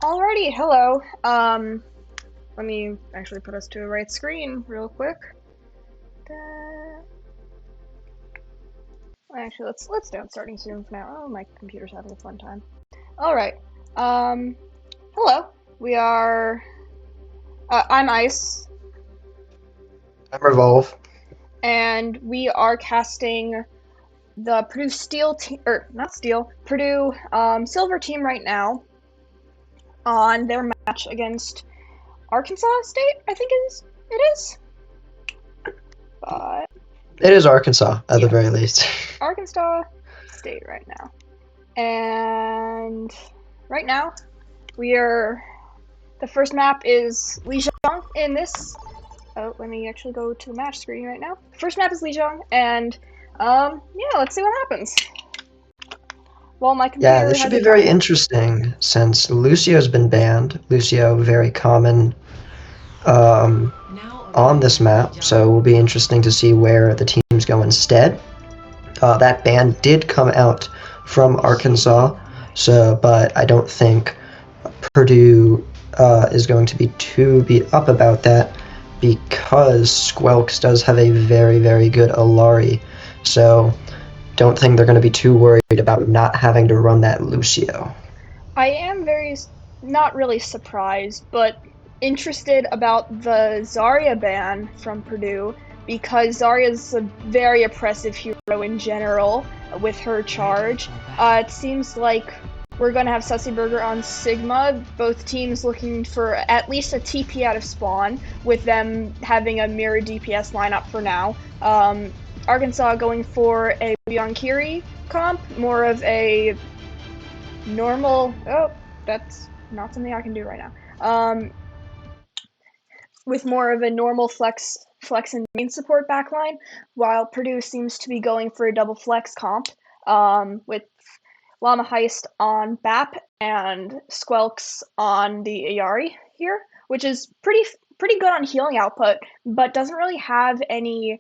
Alrighty, hello. Let me actually put us to the right screen real quick. Actually, let's do it starting soon for now. Oh, my computer's having a fun time. Alright. Hello. We are I'm Ice, I'm Revolve. and we are casting the Purdue Steel team, or not Steel, Purdue Silver team right now on their match against Arkansas State, I think it is. But It is Arkansas, at the yeah, very least. Arkansas State right now. And right now, the first map is Lijiang in this. Oh, let me actually go to the match screen right now. First map is Lijiang, and yeah, let's see what happens. Well, my Yeah, computer this should be hasn't very died. interesting since Lucio's been banned. Lucio, very common um, on this map, so it will be interesting to see where the teams go instead. That ban did come out from Arkansas, but I don't think Purdue is going to be too beat up about that because Squelks does have a very, very good Alari. So don't think they're going to be too worried about not having to run that Lucio. I am not really surprised, but interested about the Zarya ban from Purdue because Zarya's a very oppressive hero in general with her charge. It seems like we're going to have Sussy Burger on Sigma, both teams looking for at least a TP out of spawn, with them having a mirror DPS lineup for now. Arkansas going for a Kiri comp, more of a normal. Oh, that's not something I can do right now. With more of a normal flex and main support backline, while Purdue seems to be going for a double flex comp, with Llama Heist on BAP and Squelks on the Ayari here, which is pretty good on healing output, but doesn't really have any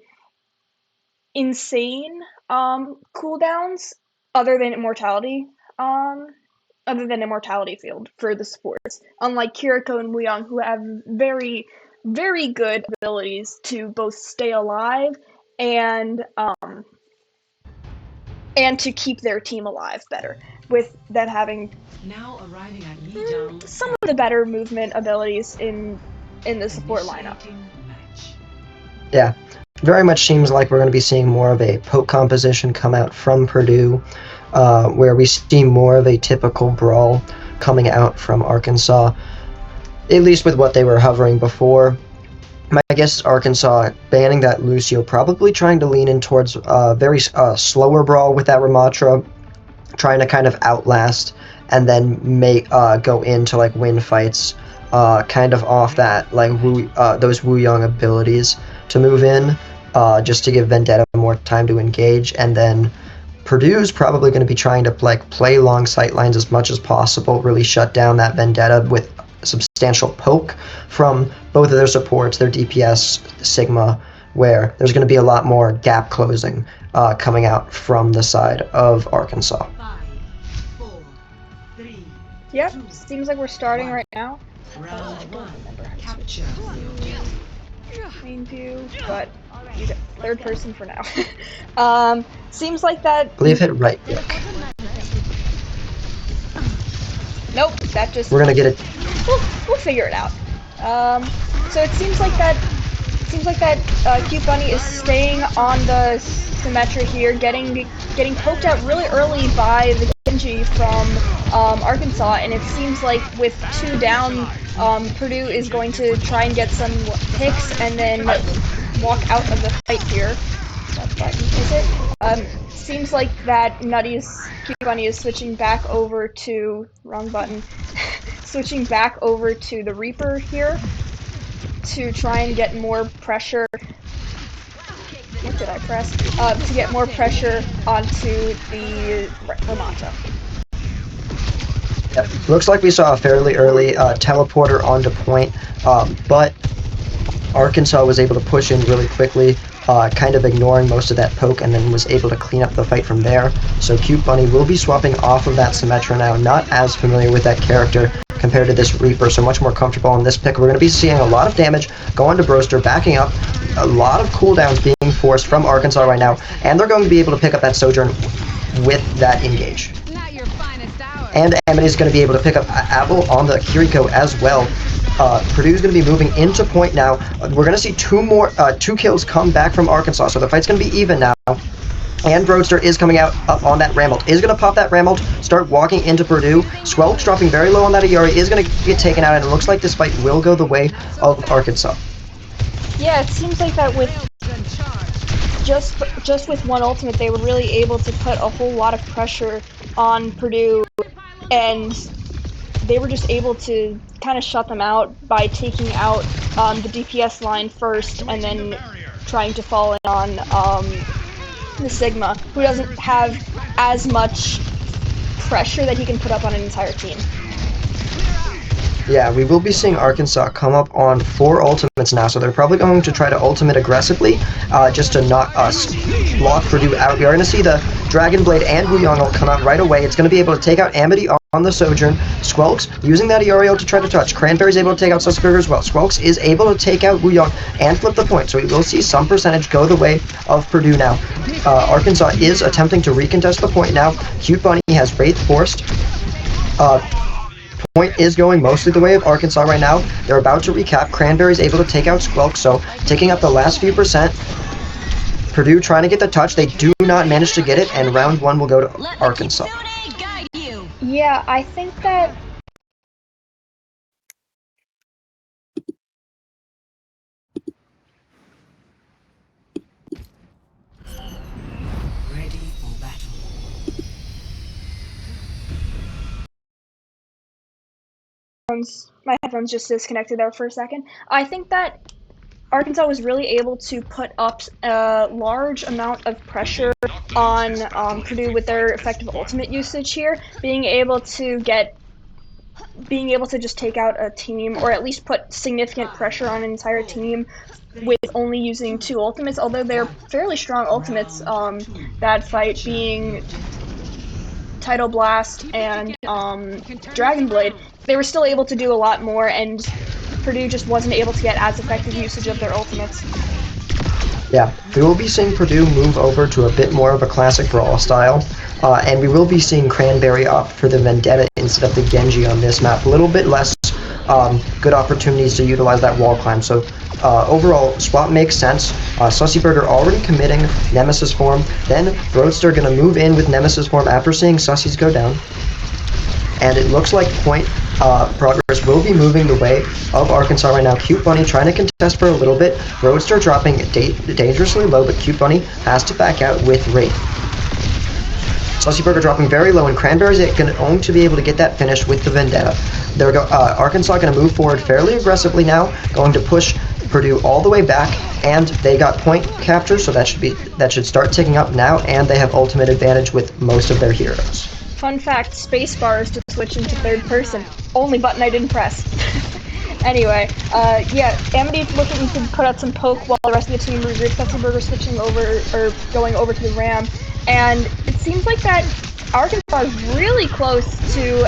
insane cooldowns other than immortality. Other than immortality field for the supports, unlike Kiriko and Wuyong, who have very, very good abilities to both stay alive and to keep their team alive better, with them having some of the better movement abilities in the support lineup. Yeah, very much seems like we're going to be seeing more of a poke composition come out from Purdue, where we see more of a typical brawl coming out from Arkansas, at least with what they were hovering before. My guess is Arkansas banning that Lucio, probably trying to lean in towards very slower brawl with that Ramatra, trying to kind of outlast and then go into like win fights, kind of off that like those Wu Young abilities to move in, just to give Vendetta more time to engage, and then Purdue's probably going to be trying to like play long sightlines as much as possible, really shut down that Vendetta with substantial poke from both of their supports, their DPS, Sigma, where there's going to be a lot more gap closing coming out from the side of Arkansas. Yep, seems like we're starting right now. I don't remember how to switch main view, but third person for now. Seems like that. I believe hit right click. Nope, that just. We're gonna get it. We'll figure it out. So it seems like that. Cute Bunny is staying on the Symmetra here, getting poked out really early by the Genji from Arkansas, and it seems like with 2 down, Purdue is going to try and get some picks and then walk out of the fight here. What button is it? Seems like that Cute Bunny is switching back over to wrong button. Switching back over to the Reaper here to try and get more pressure. What did I press? To get more pressure onto the Ramata. Yep. Looks like we saw a fairly early teleporter onto point, but Arkansas was able to push in really quickly, kind of ignoring most of that poke and then was able to clean up the fight from there. So Cute Bunny will be swapping off of that Symmetra now, not as familiar with that character compared to this Reaper, so much more comfortable on this pick. We're going to be seeing a lot of damage go onto Broster, backing up, a lot of cooldowns being forced from Arkansas right now, and they're going to be able to pick up that Sojourn with that engage. And Amity's going to be able to pick up Apple on the Kiriko as well. Purdue's going to be moving into point now. We're going to see two kills come back from Arkansas, so the fight's going to be even now. And Roadster is coming out up on that Rambolt. Is going to pop that Rambolt, start walking into Purdue. Squelch dropping very low on that Iori is going to get taken out, and it looks like this fight will go the way of Arkansas. Yeah, it seems like that with just with one ultimate, they were really able to put a whole lot of pressure on Purdue, and they were just able to kind of shut them out by taking out the DPS line first, and then trying to fall in on the Sigma, who doesn't have as much pressure that he can put up on an entire team. Yeah, we will be seeing Arkansas come up on 4 ultimates now, so they're probably going to try to ultimate aggressively, just to not lock Purdue out. We are going to see the Dragon Blade and Wuyong will come out right away. It's going to be able to take out Amity on the Sojourn. Squelks using that Iorio to try to touch. Cranberry's able to take out Suspenberger as well. Squelks is able to take out Wuyong and flip the point, so we will see some percentage go the way of Purdue now. Arkansas is attempting to recontest the point now. Cute Bunny has Wraith forced. Point is going mostly the way of Arkansas right now. They're about to recap. Cranberry's able to take out Squelk, so taking up the last few percent. Purdue trying to get the touch. They do not manage to get it, and round 1 will go to Arkansas. Yeah, I think that my headphones just disconnected there for a second. I think that Arkansas was really able to put up a large amount of pressure on Purdue with their effective ultimate usage here, being able to just take out a team, or at least put significant pressure on an entire team with only using 2 ultimates, although they're fairly strong ultimates, that fight being Tidal Blast and Dragon Blade. They were still able to do a lot more, and Purdue just wasn't able to get as effective usage of their ultimates. Yeah, we will be seeing Purdue move over to a bit more of a classic Brawl style, and we will be seeing Cranberry opt for the Vendetta instead of the Genji on this map. A little bit less good opportunities to utilize that wall climb, so overall, swap makes sense. Sussyburger already committing Nemesis form, then Roadster gonna move in with Nemesis form after seeing Sussies go down. And it looks like point progress will be moving the way of Arkansas right now. Cute Bunny trying to contest for a little bit. Roadster dropping dangerously low, but Cute Bunny has to back out with Wraith. Sussyburger dropping very low, and Cranberry's going to be able to get that finish with the Vendetta. Arkansas going to move forward fairly aggressively now, going to push Purdue all the way back, and they got point capture, so that should start ticking up now, and they have ultimate advantage with most of their heroes. Fun fact, spacebar is to switch into third person. Only button I didn't press. Anyway, yeah, Amity's looking to put out some poke while the rest of the team regroups. Sussyburger switching over, or going over to the Ram, and it seems like that Arkansas is really close to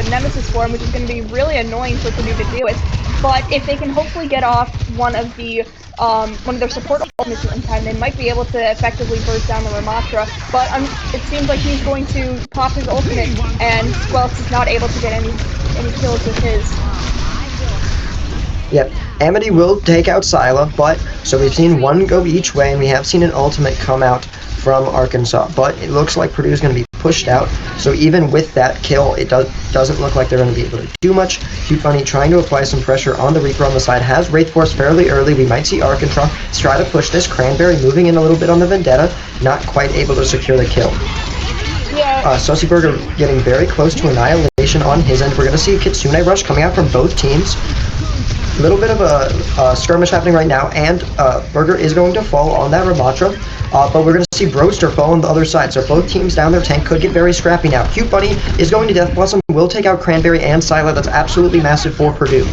Nemesis form, which is going to be really annoying for Purdue to deal with. But if they can hopefully get off one of their support ultimates in time, they might be able to effectively burst down the Ramatra. But it seems like he's going to pop his ultimate, and Squelch is not able to get any kills with his. Yep, Amity will take out Scylla, but so we've seen one go each way, and we have seen an ultimate come out from Arkansas, but it looks like Purdue's going to be pushed out, so even with that kill, it doesn't look like they're going to be able to do much. Cute Bunny trying to apply some pressure on the Reaper on the side, has Wraith Force fairly early. We might see Arkansas try to push this. Cranberry moving in a little bit on the Vendetta, not quite able to secure the kill. Yeah. Sussyburger getting very close to annihilation on his end. We're going to see Kitsune Rush coming out from both teams. A little bit of a skirmish happening right now, and Burger is going to fall on that Ramatra, but we're going to see Broster fall on the other side, so both teams down their tank could get very scrappy now. Cute Bunny is going to Death Blossom, will take out Cranberry and Scylla. That's absolutely massive for Purdue.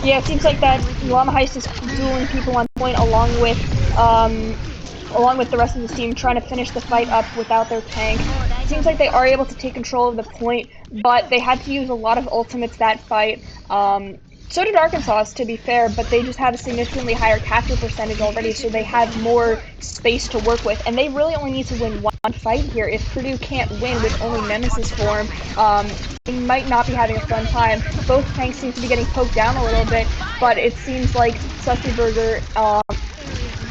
Yeah, it seems like that Llama Heist is dueling people on point along with along with the rest of the team, trying to finish the fight up without their tank. It seems like they are able to take control of the point, but they had to use a lot of ultimates that fight. So did Arkansas, to be fair, but they just have a significantly higher capture percentage already, so they have more space to work with, and they really only need to win one fight here. If Purdue can't win with only Nemesis form, they might not be having a fun time. Both tanks seem to be getting poked down a little bit, but it seems like Sussy Burger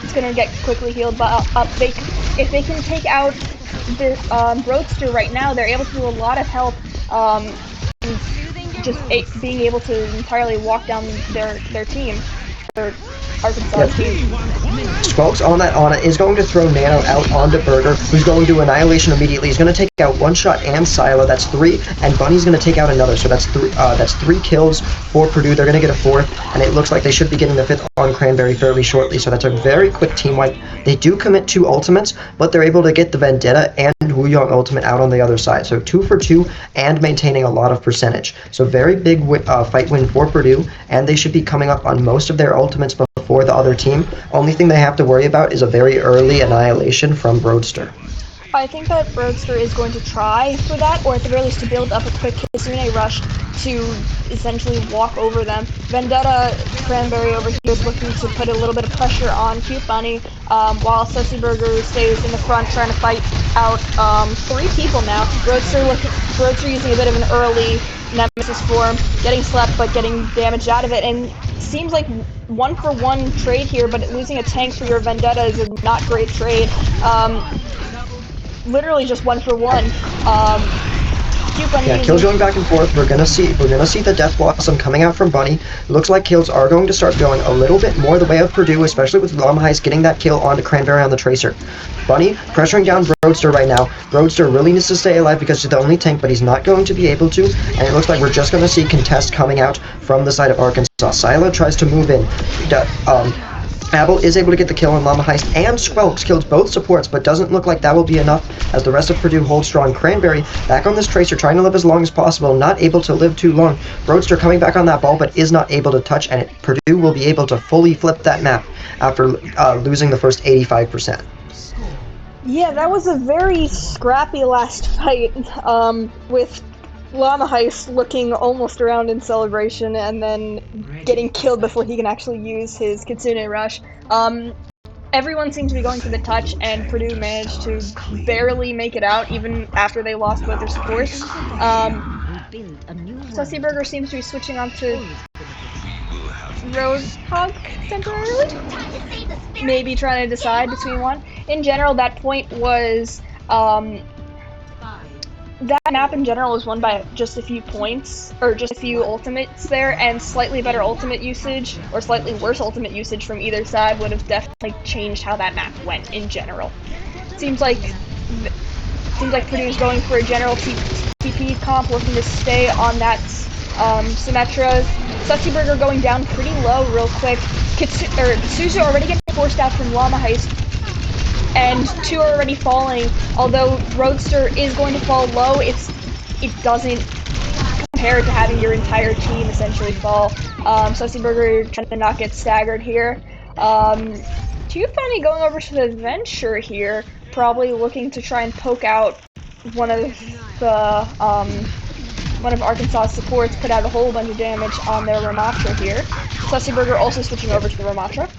is going to get quickly healed up. If they can take out the Roadster right now, they're able to do a lot of help. Just being able to entirely walk down their team, or Arkansas's team. Squelks on that Ana is going to throw Nano out onto Burger, who's going to Annihilation immediately. He's going to take out One Shot and Sila. That's 3, and Bunny's going to take out another. So that's 3 kills for Purdue. They're going to get a 4th, and it looks like they should be getting the 5th on Cranberry fairly shortly. So that's a very quick team wipe. They do commit 2 ultimates, but they're able to get the Vendetta and Wu Yong ultimate out on the other side. So 2 for 2 and maintaining a lot of percentage. So very big fight win for Purdue, and they should be coming up on most of their ultimates before the other team. Only thing they have to worry about is a very early Annihilation from Roadster. I think that Roadster is going to try for that, or at the very least to build up a quick Kitsune rush to essentially walk over them. Vendetta Cranberry over here is looking to put a little bit of pressure on Cute Bunny, while Sussy Burger stays in the front trying to fight out 3 people now. Roadster using a bit of an early Nemesis form, getting slept but getting damaged out of it, and seems like 1-for-1 trade here, but losing a tank for your Vendetta is a not great trade. Literally just 1-for-1. Yeah, kills going back and forth. We're gonna see the Death Blossom coming out from Bunny. Looks like kills are going to start going a little bit more the way of Purdue, especially with Llama Heist getting that kill onto Cranberry on the Tracer. Bunny pressuring down Roadster right now. Roadster really needs to stay alive because he's the only tank, but he's not going to be able to, and it looks like we're just going to see contest coming out from the side of Arkansas. Sila tries to move in. Abel is able to get the kill on Llama Heist, and Squelks kills both supports, but doesn't look like that will be enough as the rest of Purdue holds strong. Cranberry back on this Tracer, trying to live as long as possible, not able to live too long. Roadster coming back on that ball, but is not able to touch, and Purdue will be able to fully flip that map after losing the first 85%. Yeah, that was a very scrappy last fight, with Llama Heist looking almost around in celebration and then getting killed before he can actually use his Kitsune Rush. Everyone seemed to be going for the touch, and Purdue managed to barely make it out, even after they lost both their supports. Sussy Burger seems to be switching on to Roadhog temporarily? Maybe trying to decide between one. In general, that point was, that map in general was won by just a few points, or just a few ultimates there, and slightly better ultimate usage, or slightly worse ultimate usage from either side would have definitely changed how that map went in general. Seems like Purdue's going for a general TP comp, looking to stay on that Symmetra. Sussy Burger going down pretty low real quick. Suzu already getting forced out from Llama Heist, and 2 are already falling. Although Roadster is going to fall low, it doesn't compare to having your entire team essentially fall. Sussy Burger trying to not get staggered here. Cute Bunny going over to the Venture here, probably looking to try and poke out one of Arkansas's supports, put out a whole bunch of damage on their Ramatra here. Sussy Burger also switching over to the Ramatra.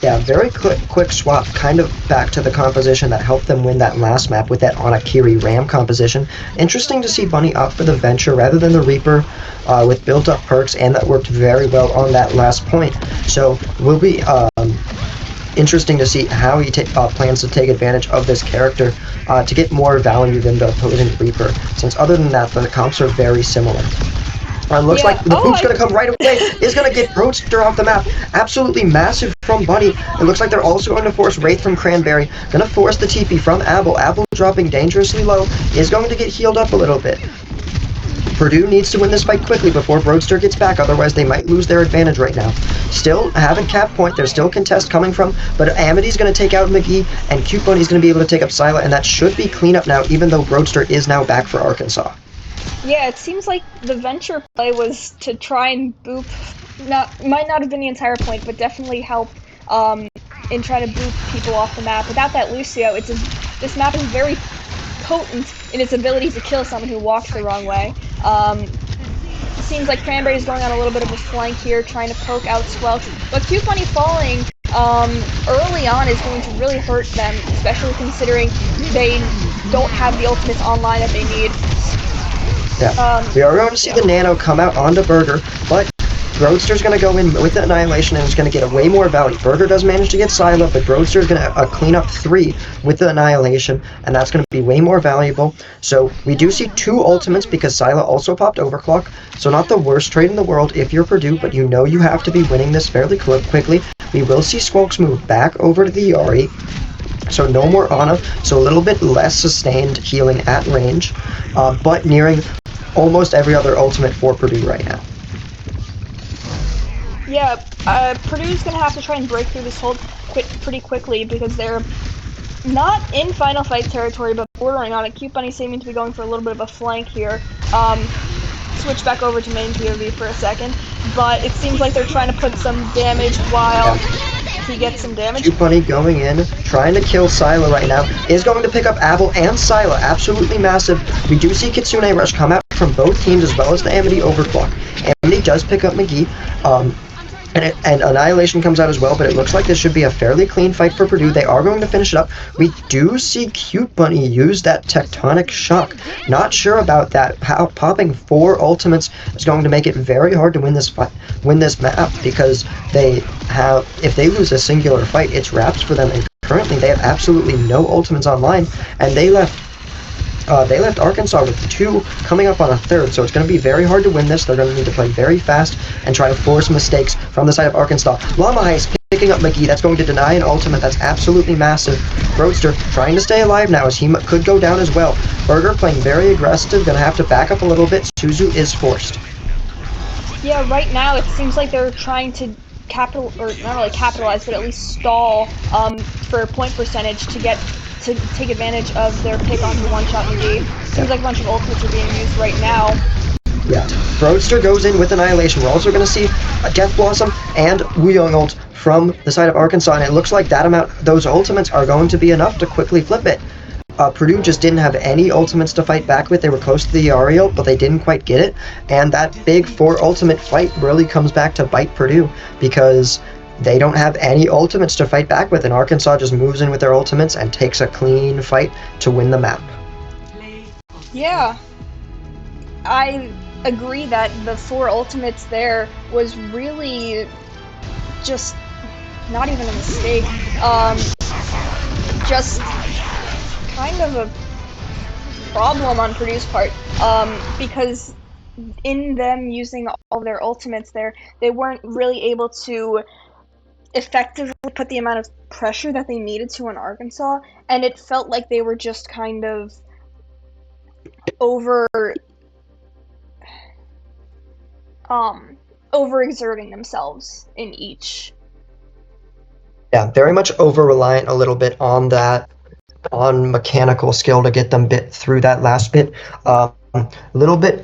Yeah, very quick swap, kind of back to the composition that helped them win that last map with that Anakiri Ram composition. Interesting to see Bunny opt for the Venture rather than the Reaper with built-up perks, and that worked very well on that last point. So will be interesting to see how he plans to take advantage of this character to get more value than the opposing Reaper, since other than that, the comps are very similar. Looks like the boot's going to come right away. Is going to get Roadster off the map. Absolutely massive from Bunny. It looks like they're also going to force Wraith from Cranberry. Going to force the TP from Abel. Abel dropping dangerously low. Is going to get healed up a little bit. Purdue needs to win this fight quickly before Roadster gets back, otherwise they might lose their advantage right now. Still haven't cap point, there's still contest coming from, but Amity's going to take out McGee, and Cute Bunny's going to be able to take up Sila, and that should be cleanup now, even though Roadster is now back for Arkansas. Yeah, it seems like the Venture play was to try and boop, might not have been the entire point, but definitely help in trying to boot people off the map. Without that Lucio, this map is very potent in its ability to kill someone who walks the wrong way. Seems like Cranberry is going on a little bit of a flank here, trying to poke out Squelch, but Cute Bunny falling early on is going to really hurt them, especially considering they don't have the ultimates online that they need. Yeah, we are going to see the Nano come out onto Burger, but Roadster's going to go in with the Annihilation and is going to get a way more value. Burger does manage to get Silo, but Roadster's going to clean up 3 with the Annihilation, and that's going to be way more valuable. So we do see 2 ultimates because Silo also popped Overclock, so not the worst trade in the world if you're Purdue, but you know you have to be winning this fairly quickly. We will see Squawks move back over to the Yari, so no more Ana, so a little bit less sustained healing at range, but nearing almost every other ultimate for Purdue right now. Yeah, Purdue's going to have to try and break through this hold pretty quickly because they're not in final fight territory, but bordering on it. Cute Bunny seeming to be going for a little bit of a flank here. Switch back over to main POV for a second, but it seems like they're trying to put some damage while he gets some damage. Cute Bunny going in, trying to kill Silo right now, is going to pick up Apple and Silo, absolutely massive. We do see Kitsune Rush come out from both teams as well as the Amity Overclock. Amity does pick up McGee, and Annihilation comes out as well, but it looks like this should be a fairly clean fight for Purdue. They are going to finish it up. We do see Cute Bunny use that Tectonic Shock. Not sure about that. How popping 4 ultimates is going to make it very hard to win this map, because if they lose a singular fight, it's wraps for them, and currently they have absolutely no ultimates online, and they left Arkansas with 2 coming up on a 3rd, so it's going to be very hard to win this. They're going to need to play very fast and try to force mistakes from the side of Arkansas. Llama Ice picking up McGee. That's going to deny an ultimate. That's absolutely massive. Roadster trying to stay alive now as he could go down as well. Burger playing very aggressive, going to have to back up a little bit. Suzu is forced. Yeah, right now it seems like they're trying to not really capitalize, but at least stall for point percentage to take advantage of their pick onto one-shot McGee. Seems like a bunch of ultimates are being used right now. Yeah, Roadster goes in with Annihilation. We're also going to see a Death Blossom and Wuyong ult from the side of Arkansas, and it looks like those ultimates are going to be enough to quickly flip it. Purdue just didn't have any ultimates to fight back with. They were close to the Yari ult, but they didn't quite get it, and that big 4 ultimate fight really comes back to bite Purdue, because they don't have any ultimates to fight back with, and Arkansas just moves in with their ultimates and takes a clean fight to win the map. Yeah, I agree that the 4 ultimates there was really just not even a mistake. Just kind of a problem on Purdue's part, because in them using all their ultimates there, they weren't really able to effectively put the amount of pressure that they needed to on Arkansas, and it felt like they were just kind of overexerting themselves in each. Yeah, very much over-reliant a little bit on mechanical skill to get them through that last bit. A little bit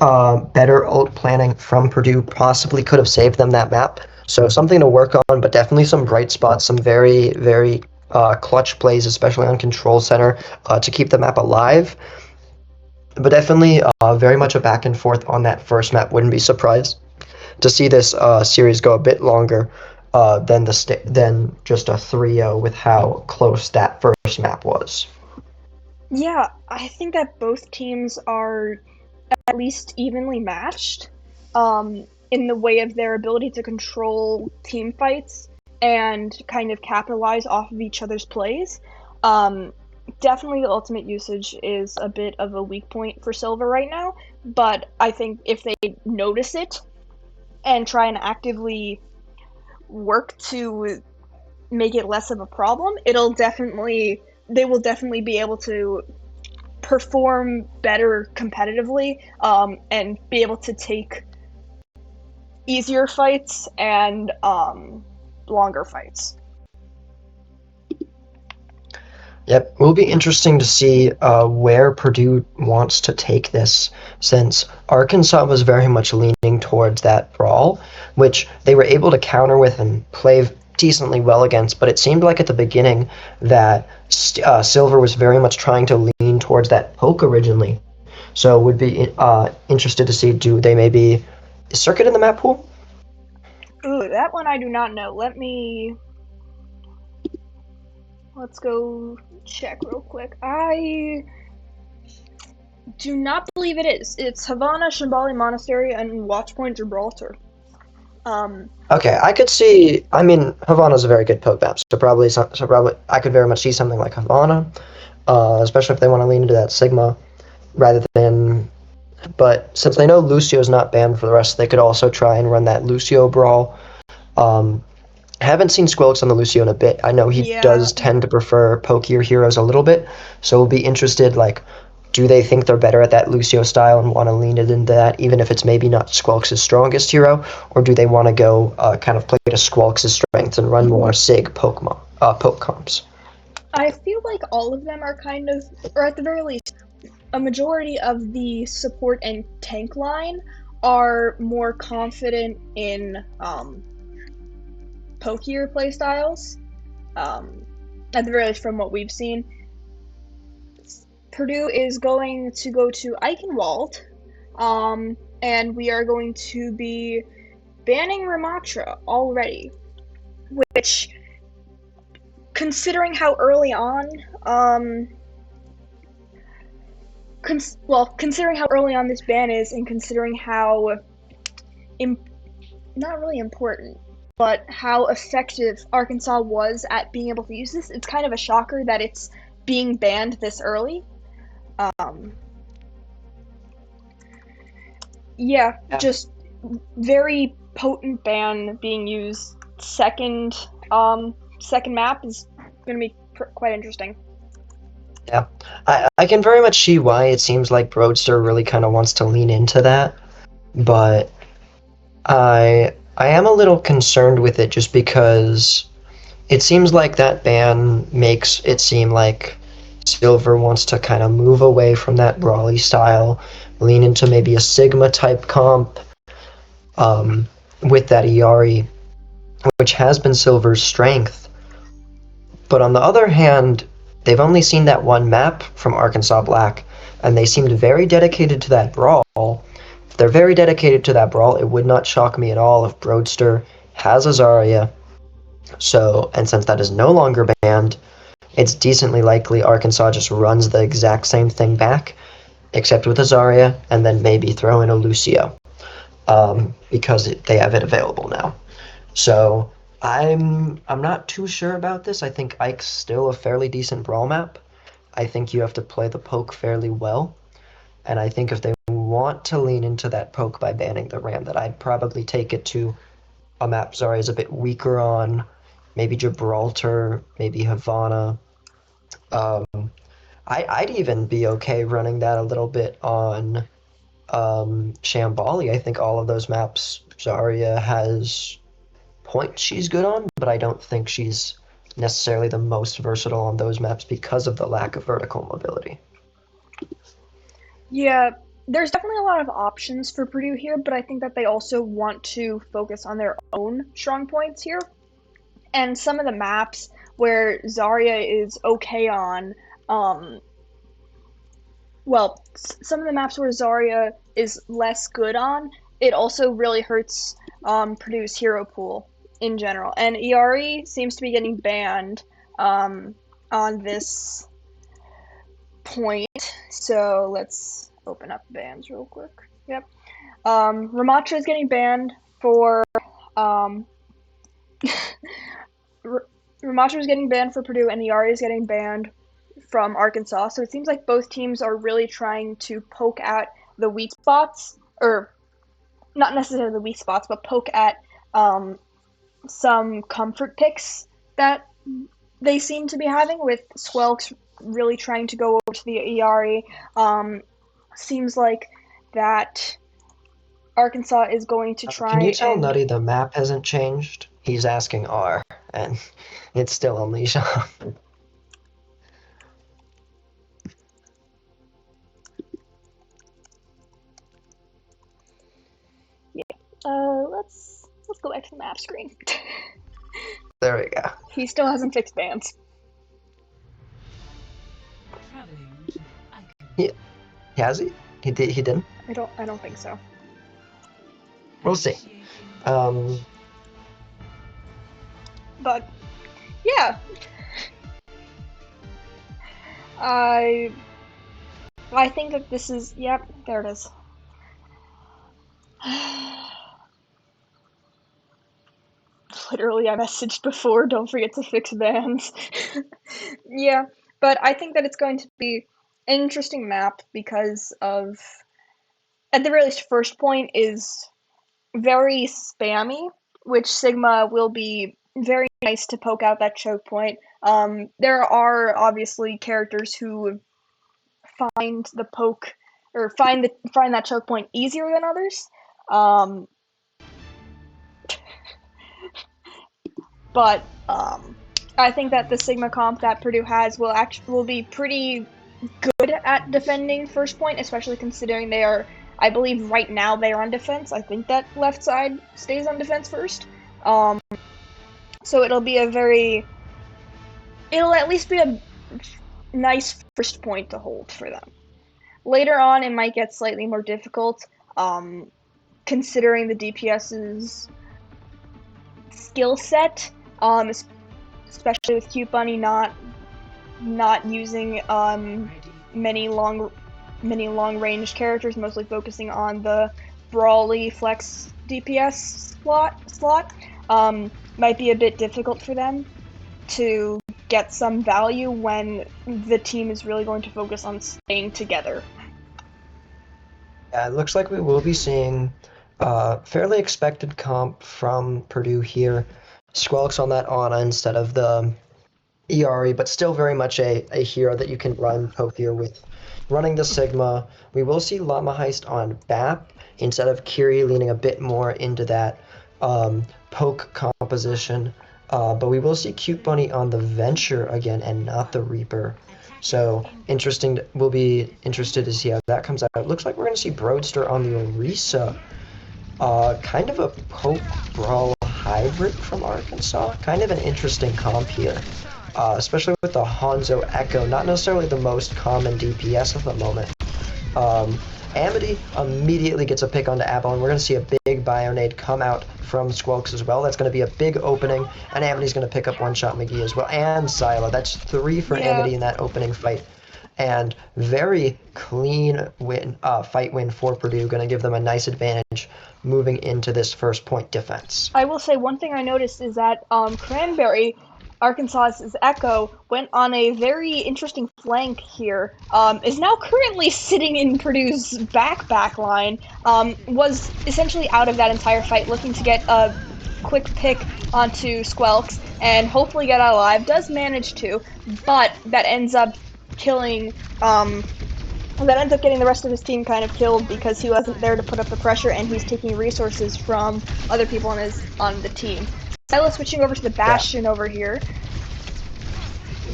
better ult planning from Purdue possibly could have saved them that map. So something to work on, but definitely some bright spots, some very, very clutch plays, especially on Control Center, to keep the map alive. But definitely very much a back and forth on that first map. Wouldn't be surprised to see this series go a bit longer than just a 3-0 with how close that first map was. Yeah, I think that both teams are at least evenly matched in the way of their ability to control team fights and kind of capitalize off of each other's plays. Definitely the ultimate usage is a bit of a weak point for Silver right now, but I think if they notice it and try and actively work to make it less of a problem, they will definitely be able to perform better competitively and be able to take easier fights and longer fights. Yep, will be interesting to see where Purdue wants to take this, since Arkansas was very much leaning towards that brawl, which they were able to counter with and play decently well against, but it seemed like at the beginning that Silver was very much trying to lean towards that poke originally. So would be interested to see, do they maybe circuit in the map pool? Ooh, that one I do not know. Let's go check real quick. I do not believe it is. It's Havana, Shambali Monastery, and Watchpoint Gibraltar. Okay, I could see. I mean, Havana's a very good poke map, so probably I could very much see something like Havana, especially if they want to lean into that Sigma rather than. But since they know Lucio's not banned for the rest, they could also try and run that Lucio brawl. Um, haven't seen Squilix on the Lucio in a bit. I know he Yeah, does tend to prefer pokier heroes a little bit, so we'll be interested. Like, do they think they're better at that Lucio style and want to lean it into that, even if it's maybe not Squelix's strongest hero, or do they want to go kind of play to Squelix's strengths and run more Sig poke comps? I feel like all of them are kind of, or at the very least, a majority of the support and tank line are more confident in pokier playstyles. At the very least, from what we've seen, Purdue is going to go to Eichenwald, and we are going to be banning Ramatra already, which, considering how early on, considering how early on this ban is, and considering how not really important, but how effective Arkansas was at being able to use this, it's kind of a shocker that it's being banned this early. Um, yeah, Yeah, just very potent ban being used. Second map is going to be quite interesting. yeah. I can very much see why it seems like Broadster really kind of wants to lean into that, but I am a little concerned with it just because it seems like that ban makes it seem like Silver wants to kind of move away from that brawly style, lean into maybe a Sigma type comp with that Iari, which has been Silver's strength. But on the other hand, they've only seen that one map from Arkansas Black, and they seemed very dedicated to that brawl. If they're very dedicated to that brawl, it would not shock me at all if Broadster has a Zarya. So, and since that is no longer banned, it's decently likely Arkansas just runs the exact same thing back, except with a Zarya, and then maybe throw in a Lucio, because they have it available now. So I'm not too sure about this. I think Ike's still a fairly decent brawl map. I think you have to play the poke fairly well, and I think if they want to lean into that poke by banning the Ram, that I'd probably take it to a map Zarya is a bit weaker on, maybe Gibraltar, maybe Havana. Um, I'd even be okay running that a little bit on Shambali. I think all of those maps Zarya has points she's good on, but I don't think she's necessarily the most versatile on those maps because of the lack of vertical mobility. Yeah, there's definitely a lot of options for Purdue here, but I think that they also want to focus on their own strong points here. And some of the maps where Zarya is okay on, some of the maps where Zarya is less good on, it also really hurts Purdue's hero pool in general. And Iari seems to be getting banned on this point. So let's open up bans real quick. Yep. Ramatra is getting banned for um, Ramatra is getting banned for Purdue, and Iari is getting banned from Arkansas. So it seems like both teams are really trying to poke at the weak spots, or not necessarily the weak spots, but poke at some comfort picks that they seem to be having, with Squelks really trying to go over to the Iari. Seems like that Arkansas is going to Can you try tell and Nutty the map hasn't changed? He's asking R, and it's still Unleash on. let's go back to the map screen. There we go. He still hasn't fixed bans. He has he? He did. He didn't. I don't think so. We'll see. But yeah, I think that this is, yep, there it is. Literally, I messaged before, don't forget to fix bans. Yeah, but I think that it's going to be an interesting map because of, at the very least, first point is very spammy, which Sigma will be very nice to poke out that choke point. There are obviously characters who find the poke or find that choke point easier than others. But I think that the Sigma comp that Purdue has will be pretty good at defending first point, especially considering they are, I believe right now they are on defense. I think that left side stays on defense first. So it'll at least be a nice first point to hold for them. Later on, it might get slightly more difficult, considering the DPS's skill set, especially with Cute Bunny not using many long range characters, mostly focusing on the brawly flex DPS slot. Might be a bit difficult for them to get some value when the team is really going to focus on staying together. Yeah, it looks like we will be seeing fairly expected comp from Purdue here. Squelks on that Ana instead of the ERE, but still very much a hero that you can run pokier with. Running the Sigma, we will see Llama Heist on BAP instead of Kiri leaning a bit more into that poke composition. But we will see Cute Bunny on the Venture again and not the Reaper. So interesting. We'll be interested to see how that comes out. It looks like we're going to see Broadster on the Orisa. Kind of a poke brawl hybrid from Arkansas. Kind of an interesting comp here. Especially with the Hanzo Echo, not necessarily the most common DPS at the moment. Amity immediately gets a pick onto Apple, and we're going to see a big Bionade come out from Squelks as well. That's going to be a big opening, and Amity's going to pick up one-shot McGee as well, and Sila. That's 3 for Amity in that opening fight. And very clean fight win for Purdue, going to give them a nice advantage moving into this first point defense. I will say one thing I noticed is that Cranberry, Arkansas's Echo, went on a very interesting flank here, is now currently sitting in Purdue's back line, was essentially out of that entire fight, looking to get a quick pick onto Squelks, and hopefully get out alive, does manage to, but that ends up killing, that ends up getting the rest of his team kind of killed because he wasn't there to put up the pressure, and he's taking resources from other people on the team. Silo switching over to the Bastion over here.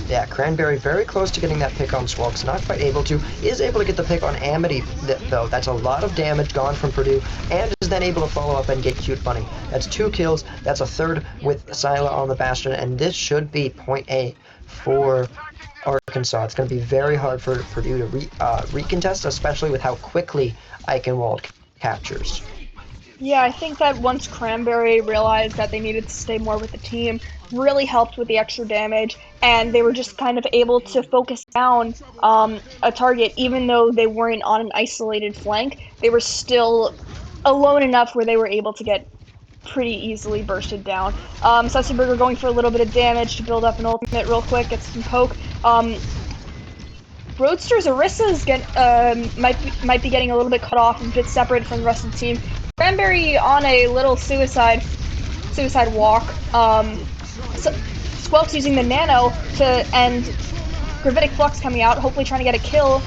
Yeah, Cranberry very close to getting that pick on Swelks, not quite able to. Is able to get the pick on Amity, though. That's a lot of damage gone from Purdue, and is then able to follow up and get Cute Bunny. That's 2 kills. That's a third with Sila on the Bastion, and this should be point A for Arkansas. It's going to be very hard for Purdue to recontest, especially with how quickly Eichenwald captures. Yeah, I think that once Cranberry realized that they needed to stay more with the team, really helped with the extra damage, and they were just kind of able to focus down a target, even though they weren't on an isolated flank. They were still alone enough where they were able to get pretty easily bursted down. Sussyburger going for a little bit of damage to build up an ultimate real quick, gets some poke. Roadster's Orisa's might be getting a little bit cut off and a bit separated from the rest of the team. Cranberry on a little suicide walk. Squelks using the nano and Gravitic Flux coming out, hopefully trying to get a kill.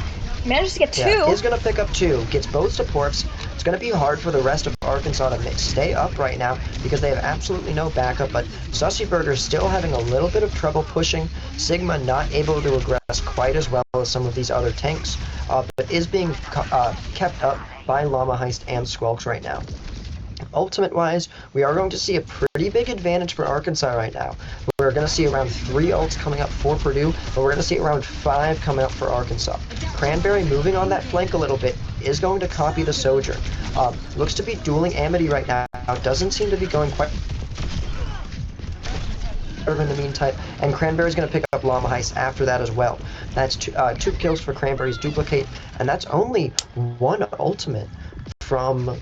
Manages to get 2. Yeah, is going to pick up 2. Gets both supports. It's going to be hard for the rest of Arkansas to stay up right now because they have absolutely no backup, but Sussyburger still having a little bit of trouble pushing. Sigma not able to regress quite as well as some of these other tanks, but is being kept up by Llama Heist and Squelks right now. ultimate-wise, we are going to see a pretty big advantage for Arkansas right now. We're going to see around 3 ults coming up for Purdue, but we're going to see around 5 coming up for Arkansas. Cranberry moving on that flank a little bit is going to copy the Sojourn. Looks to be dueling Amity right now. Doesn't seem to be going quite in the meantime, and Cranberry's going to pick up Llama Heist after that as well. That's two kills for Cranberry's duplicate, and that's only 1 ultimate from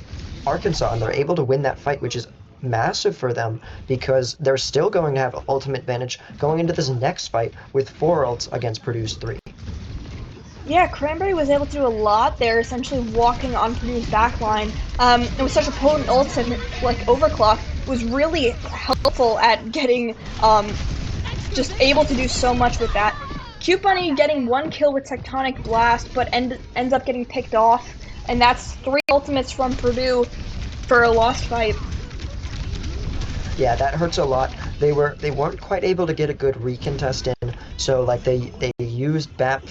Arkansas, and they're able to win that fight, which is massive for them because they're still going to have ultimate advantage going into this next fight with 4 ults against Purdue's 3. Yeah, Cranberry was able to do a lot there, essentially walking on Purdue's backline. It was such a potent ult, and like Overclock was really helpful at getting just able to do so much with that. Cute Bunny getting 1 kill with Tectonic Blast, but ends up getting picked off, and that's 3 ultimates from Purdue for a lost fight. Yeah, that hurts a lot. They weren't quite able to get a good recontest in, so like they used BAP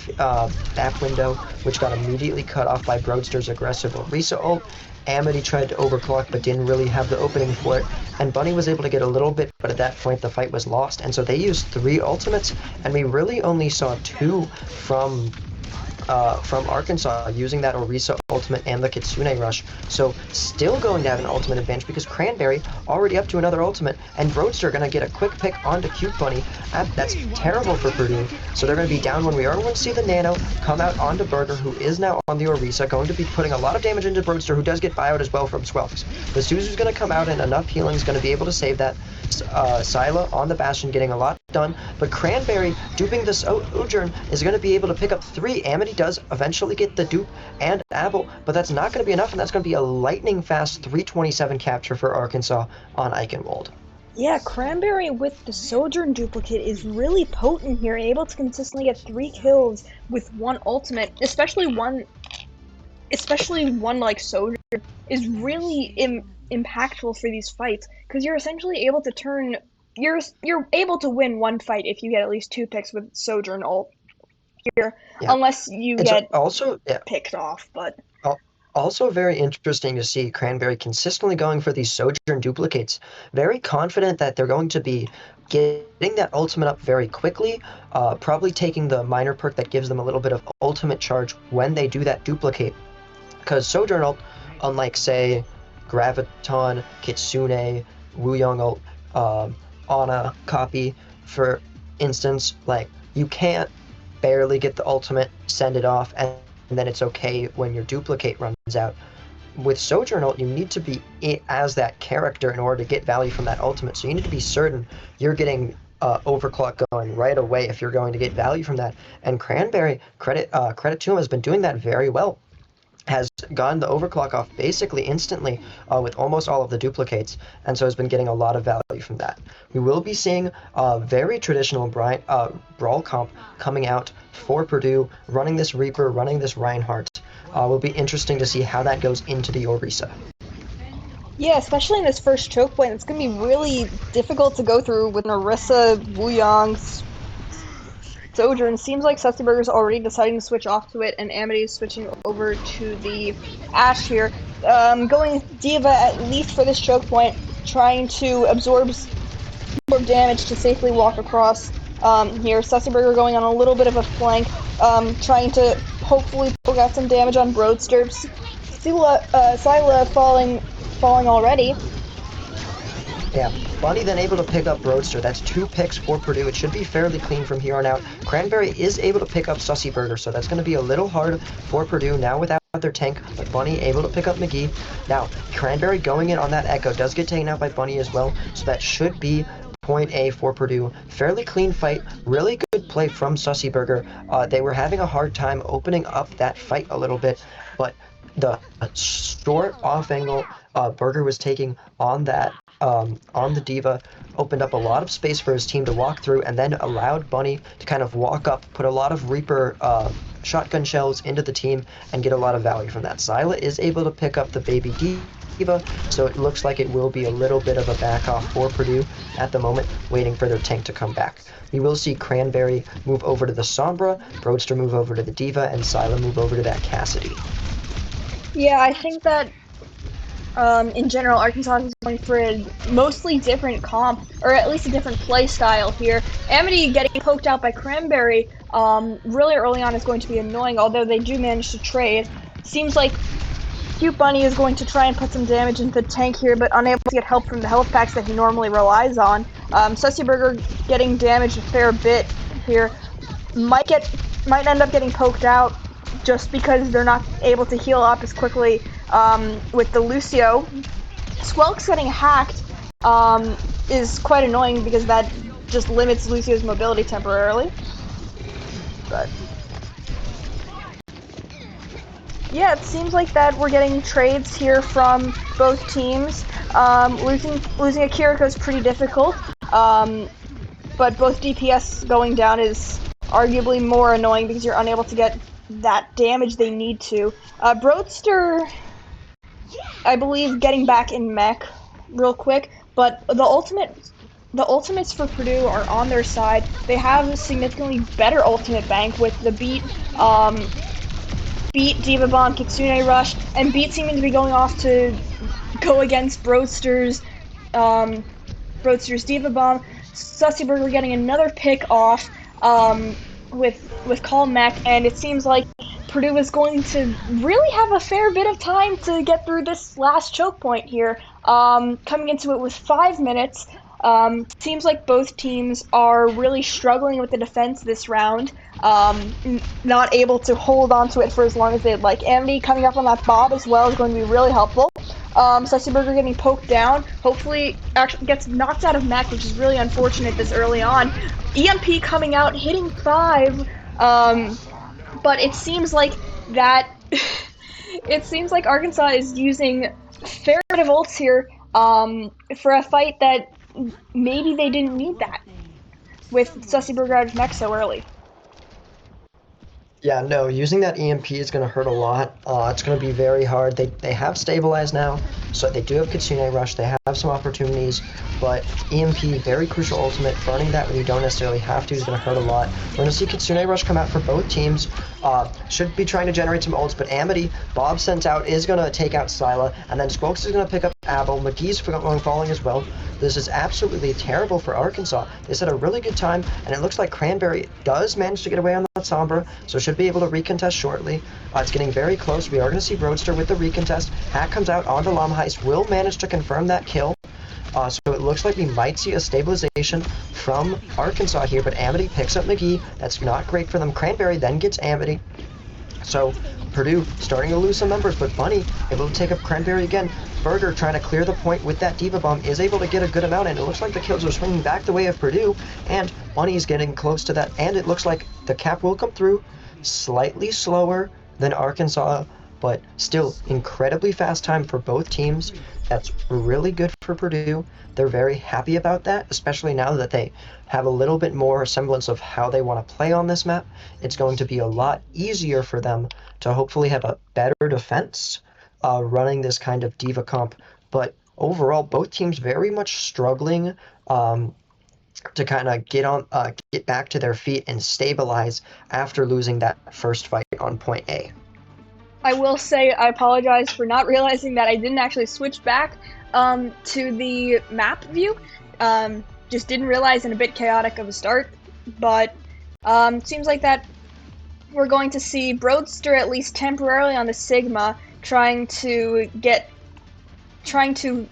window, which got immediately cut off by Broadster's aggressive Orisa ult. Amity tried to overclock but didn't really have the opening for it, and Bunny was able to get a little bit, but at that point the fight was lost, and so they used 3 ultimates, and we really only saw 2 from Arkansas using that Orisa ultimate and the Kitsune Rush. So still going to have an ultimate advantage because Cranberry already up to another ultimate, and Broadster going to get a quick pick onto Cute Bunny. That's terrible for Purdue. So they're going to be down when we are going to see the Nano come out onto Burger, who is now on the Orisa, going to be putting a lot of damage into Broadster, who does get bioed as well from Swelks. The Suzu's going to come out, and enough healing is going to be able to save that. Scylla on the Bastion getting a lot done, but Cranberry duping the Sojourn is going to be able to pick up 3. Amity does eventually get the dupe and Abel, but that's not going to be enough, and that's going to be a lightning fast 327 capture for Arkansas on Eichenwald. Yeah, Cranberry with the Sojourn duplicate is really potent here, able to consistently get 3 kills with 1 ultimate, especially one like Sojourn is really impactful for these fights because you're essentially able to you're able to win 1 fight if you get at least 2 picks with Sojourn ult here, Yeah. unless you It's get also picked off. But also very interesting to see Cranberry consistently going for these Sojourn duplicates. Very confident that they're going to be getting that ultimate up very quickly, probably taking the minor perk that gives them a little bit of ultimate charge when they do that duplicate. Because Sojourn ult, unlike, say, Graviton, Kitsune, Wuyong ult, Ana copy, for instance, like, you can't barely get the ultimate, send it off, and then it's okay when your duplicate runs out. With Sojourn ult, you need to be as that character in order to get value from that ultimate, so you need to be certain you're getting overclock going right away if you're going to get value from that. And Cranberry, credit to him, has been doing that very well. Has gotten the overclock off basically instantly with almost all of the duplicates, and so has been getting a lot of value from that. We will be seeing a very traditional brawl comp coming out for Purdue, running this Reaper, running this Reinhardt. Will be interesting to see how that goes into the Orisa. yeah, especially in this first choke point, it's going to be really difficult to go through with Narissa, Wuyong, Sojourn. Seems like Sussyburger's already deciding to switch off to it, and Amity is switching over to the Ashe here. Going Diva at least for this choke point, trying to absorb damage to safely walk across here. Sussyburger going on a little bit of a flank, trying to hopefully poke out some damage on Broadster. Scylla falling already. Yeah, Bunny then able to pick up Roadster. That's 2 picks for Purdue. It should be fairly clean from here on out. Cranberry is able to pick up Sussyburger, so that's going to be a little hard for Purdue now without their tank, but Bunny able to pick up McGee. Now, Cranberry going in on that Echo does get taken out by Bunny as well, so that should be point A for Purdue. Fairly clean fight, really good play from Sussyburger. They were having a hard time opening up that fight a little bit, but the short off angle Burger was taking on that on the Diva opened up a lot of space for his team to walk through, and then allowed Bunny to kind of walk up, put a lot of Reaper shotgun shells into the team, and get a lot of value from that. Scylla is able to pick up the baby Diva, so it looks like it will be a little bit of a back off for Purdue at the moment, waiting for their tank to come back. We will see Cranberry move over to the Sombra, Broadster move over to the Diva, and Scylla move over to that Cassidy. Yeah, I think that in general, Arkansas is going for a mostly different comp, or at least a different play style here. Amity getting poked out by Cranberry really early on is going to be annoying, although they do manage to trade. Seems like Cute Bunny is going to try and put some damage into the tank here, but unable to get help from the health packs that he normally relies on. Sussy Burger getting damaged a fair bit here. Might end up getting poked out just because they're not able to heal up as quickly with the Lucio. Squelk's getting hacked is quite annoying because that just limits Lucio's mobility temporarily. But yeah, it seems like that we're getting trades here from both teams. Losing a Kiriko is pretty difficult, but both DPS going down is arguably more annoying because you're unable to get that damage they need to. Broadster, I believe, getting back in mech real quick, but the ultimates for Purdue are on their side. They have a significantly better ultimate bank with the Beat, Diva Bomb, Kitsune Rush, and Beat seeming to be going off to go against Broadster's Diva Bomb. Sussy Burger getting another pick off with Call Mech, and it seems like Purdue is going to really have a fair bit of time to get through this last choke point here. Coming into it with 5 minutes. Seems like both teams are really struggling with the defense this round. Not able to hold on to it for as long as they'd like. Amity coming up on that Bob as well is going to be really helpful. Sussy Burger getting poked down. Hopefully, actually gets knocked out of mech, which is really unfortunate this early on. EMP coming out, hitting 5. But it seems like that. It seems like Arkansas is using a fair bit of ults here for a fight that maybe they didn't need that with Sussy Burger out of mech so early. Yeah, no, using that EMP is going to hurt a lot. It's going to be very hard. They have stabilized now, so they do have Kitsune Rush. They have some opportunities, but EMP, very crucial ultimate. Burning that when you don't necessarily have to is going to hurt a lot. We're going to see Kitsune Rush come out for both teams. Should be trying to generate some ults, but Amity, Bob sent out, is going to take out Scylla, and then Squelks is going to pick up Abel. McGee's falling as well. This is absolutely terrible for Arkansas. They had a really good time, and it looks like Cranberry does manage to get away on that Sombra, so should be able to recontest shortly. It's getting very close. We are going to see Roadster with the recontest. Hack comes out onto Llama Heist, will manage to confirm that kill. So it looks like we might see a stabilization from Arkansas here, but Amity picks up McGee. That's not great for them. Cranberry then gets Amity. So Purdue starting to lose some members, but Bunny able to take up Cranberry again. Burger trying to clear the point with that Diva Bomb is able to get a good amount, and it looks like the kills are swinging back the way of Purdue, and Bunny's getting close to that, and it looks like the cap will come through slightly slower than Arkansas, but still incredibly fast time for both teams. That's really good for Purdue. They're very happy about that, especially now that they have a little bit more semblance of how they want to play on this map. It's going to be a lot easier for them to hopefully have a better defense running this kind of Diva comp. But overall, both teams very much struggling to kind of get back to their feet and stabilize after losing that first fight on point A. I will say I apologize for not realizing that I didn't actually switch back to the map view. Just didn't realize, in a bit chaotic of a start. But seems like that we're going to see Broadster at least temporarily on the Sigma trying to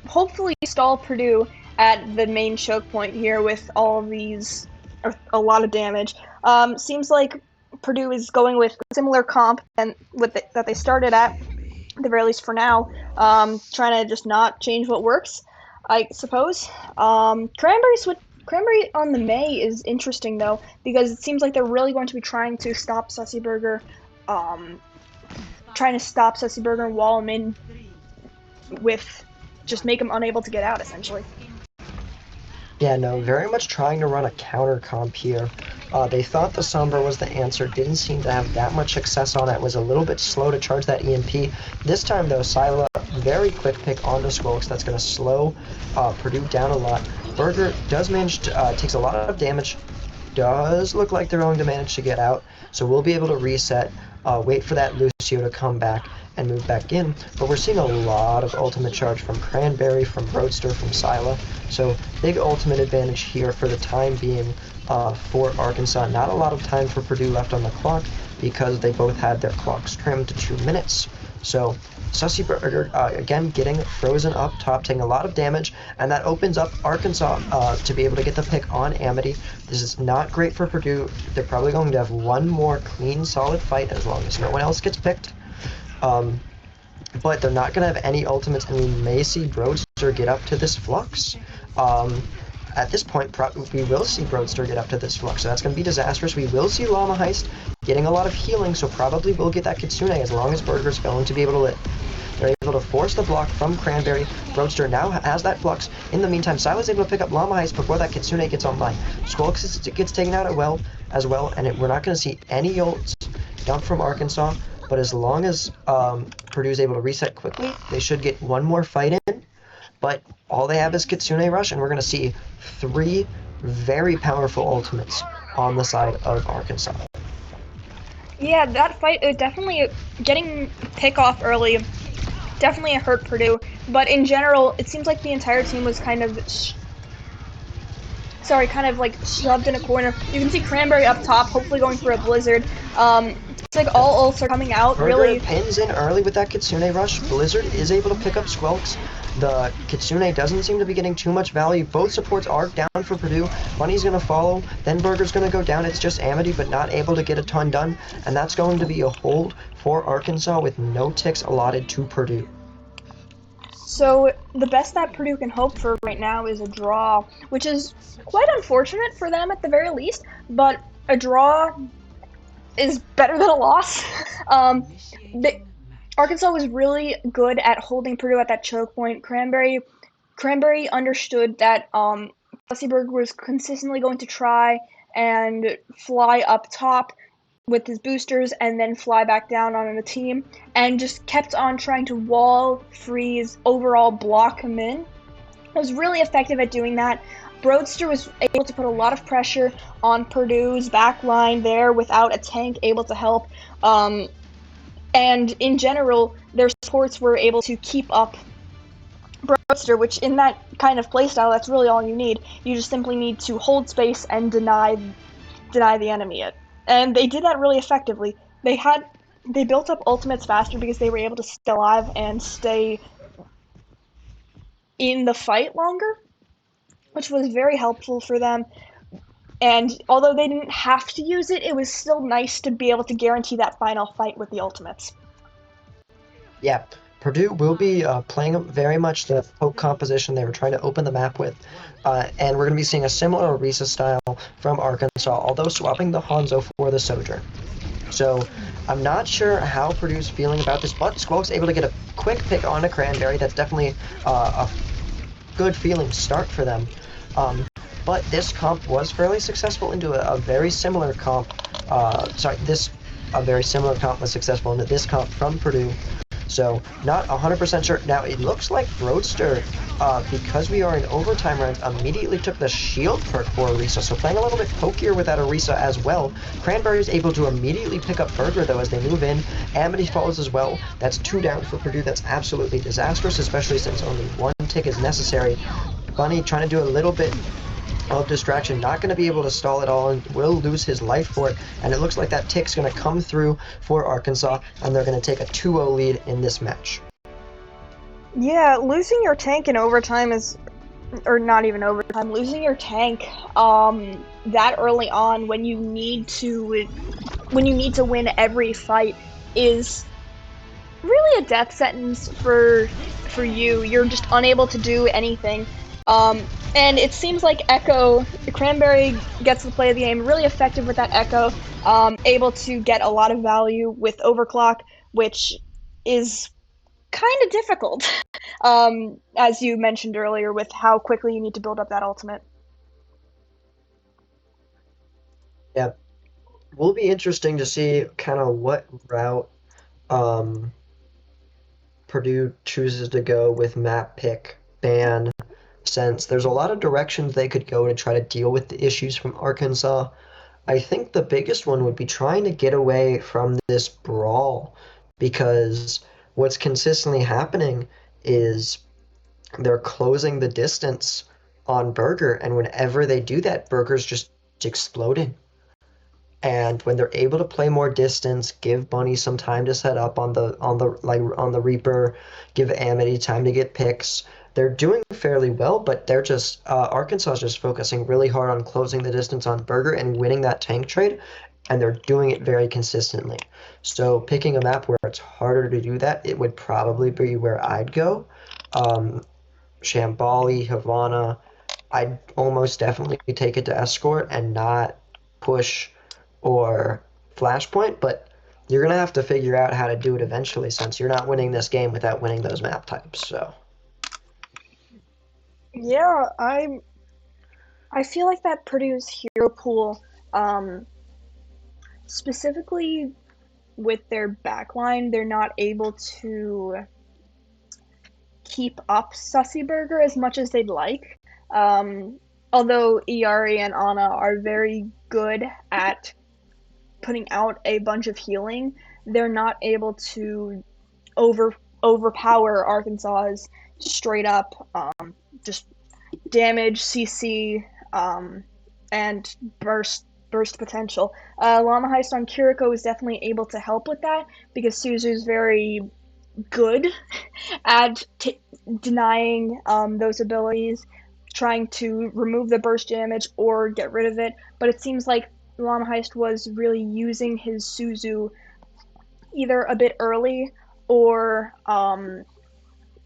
hopefully stall Purdue at the main choke point here with all of these, or a lot of damage. Seems like Purdue is going with a similar comp and that they started at the very least for now, trying to just not change what works, I suppose. Cranberry on the May is interesting though, because it seems like they're really going to be trying to stop Sussy Burger, and wall him in with just make him unable to get out, essentially. Yeah, no, very much trying to run a counter comp here. They thought the Sombra was the answer, didn't seem to have that much success on it, was a little bit slow to charge that EMP. This time though, Scylla, very quick pick onto Skulks, that's going to slow Purdue down a lot. Burger does manage to, takes a lot of damage, does look like they're going to manage to get out, so we'll be able to reset, wait for that Lucio to come back, and move back in, but we're seeing a lot of ultimate charge from Cranberry, from Roadster, from Sila, so big ultimate advantage here for the time being for Arkansas. Not a lot of time for Purdue left on the clock because they both had their clocks trimmed to 2 minutes. So Sussy Burger, again, getting frozen up top, taking a lot of damage, and that opens up Arkansas to be able to get the pick on Amity. This is not great for Purdue. They're probably going to have one more clean, solid fight as long as no one else gets picked. But they're not going to have any ultimates, and we may see Broadster get up to this Flux. At this point, we will see Broadster get up to this Flux, so that's going to be disastrous. We will see Llama Heist getting a lot of healing, so probably we'll get that Kitsune as long as Burger's going to be able to live. They're able to force the block from Cranberry. Broadster now has that Flux. In the meantime, Sila's able to pick up Llama Heist before that Kitsune gets online. Squelix gets taken out as well, and we're not going to see any ults dump from Arkansas, but as long as Purdue's able to reset quickly, they should get one more fight in. But all they have is Kitsune Rush, and we're going to see 3 very powerful ultimates on the side of Arkansas. Yeah, that fight, definitely getting pick off early definitely hurt Purdue, but in general, it seems like the entire team was kind of like shoved in a corner. You can see Cranberry up top, hopefully going for a Blizzard. It's like all ults are coming out, Burger really. pins in early with that Kitsune Rush. Blizzard is able to pick up Squelix. The Kitsune doesn't seem to be getting too much value. Both supports are down for Purdue. Bunny's going to follow, then Burger's going to go down. It's just Amity, but not able to get a ton done, and that's going to be a hold for Arkansas with no ticks allotted to Purdue. So the best that Purdue can hope for right now is a draw, which is quite unfortunate for them at the very least, but a draw is better than a loss. Arkansas was really good at holding Purdue at that choke point. Cranberry understood that Fussy was consistently going to try and fly up top with his boosters and then fly back down on the team, and just kept on trying to wall, freeze, overall block him in. Was really effective at doing that. Broadster was able to put a lot of pressure on Purdue's back line there without a tank able to help. And in general, their supports were able to keep up Broadster, which in that kind of playstyle, that's really all you need. You just simply need to hold space and deny the enemy it. And they did that really effectively. They built up ultimates faster because they were able to stay alive and stay in the fight longer, which was very helpful for them. And although they didn't have to use it, it was still nice to be able to guarantee that final fight with the ultimates. Yeah, Purdue will be playing very much the poke composition they were trying to open the map with, and we're going to be seeing a similar Orisa style from Arkansas, although swapping the Hanzo for the Sojourn. So I'm not sure how Purdue's feeling about this, but Squelix able to get a quick pick on a Cranberry. That's definitely a good feeling start for them. But this comp was fairly successful into a very similar comp. A very similar comp was successful into this comp from Purdue. So not 100% sure. Now it looks like Roadster, because we are in overtime rounds, immediately took the shield perk for Orisa. So playing a little bit pokier with that Orisa as well. Cranberry is able to immediately pick up Burger though as they move in. Amity follows as well. That's 2 down for Purdue. That's absolutely disastrous, especially since only 1 tick is necessary. Bunny trying to do a little bit of distraction, not going to be able to stall it all and will lose his life for it, and it looks like that tick's going to come through for Arkansas, and they're going to take a 2-0 lead in this match. Yeah, losing your tank in overtime is, or not even overtime, losing your tank that early on when you need to win every fight is really a death sentence for you. You're just unable to do anything. And it seems like Echo, Cranberry gets the play of the game, really effective with that Echo, able to get a lot of value with Overclock, which is kind of difficult, as you mentioned earlier, with how quickly you need to build up that ultimate. Yeah, will be interesting to see kind of what route Purdue chooses to go with map pick, ban, since there's a lot of directions they could go to try to deal with the issues from Arkansas. I think the biggest one would be trying to get away from this brawl, because what's consistently happening is they're closing the distance on Burger, and whenever they do that, Burger's just exploding. And when they're able to play more distance, give Bunny some time to set up on the Reaper, give Amity time to get picks, they're doing fairly well. But they're just Arkansas is just focusing really hard on closing the distance on Burger and winning that tank trade, and they're doing it very consistently. So picking a map where it's harder to do that, it would probably be where I'd go. Um, Shambali, Havana, I'd almost definitely take it to escort and not push or flashpoint, but you're gonna have to figure out how to do it eventually since you're not winning this game without winning those map types. So Yeah, I feel like that Purdue's hero pool, um, specifically with their backline, they're not able to keep up Sussy Burger as much as they'd like. Although Iari and Ana are very good at putting out a bunch of healing, they're not able to overpower Arkansas's straight up just damage, CC, and burst potential. Llama Heist on Kiriko is definitely able to help with that because Suzu's very good at denying those abilities, trying to remove the burst damage or get rid of it. But it seems like Llama Heist was really using his Suzu either a bit early or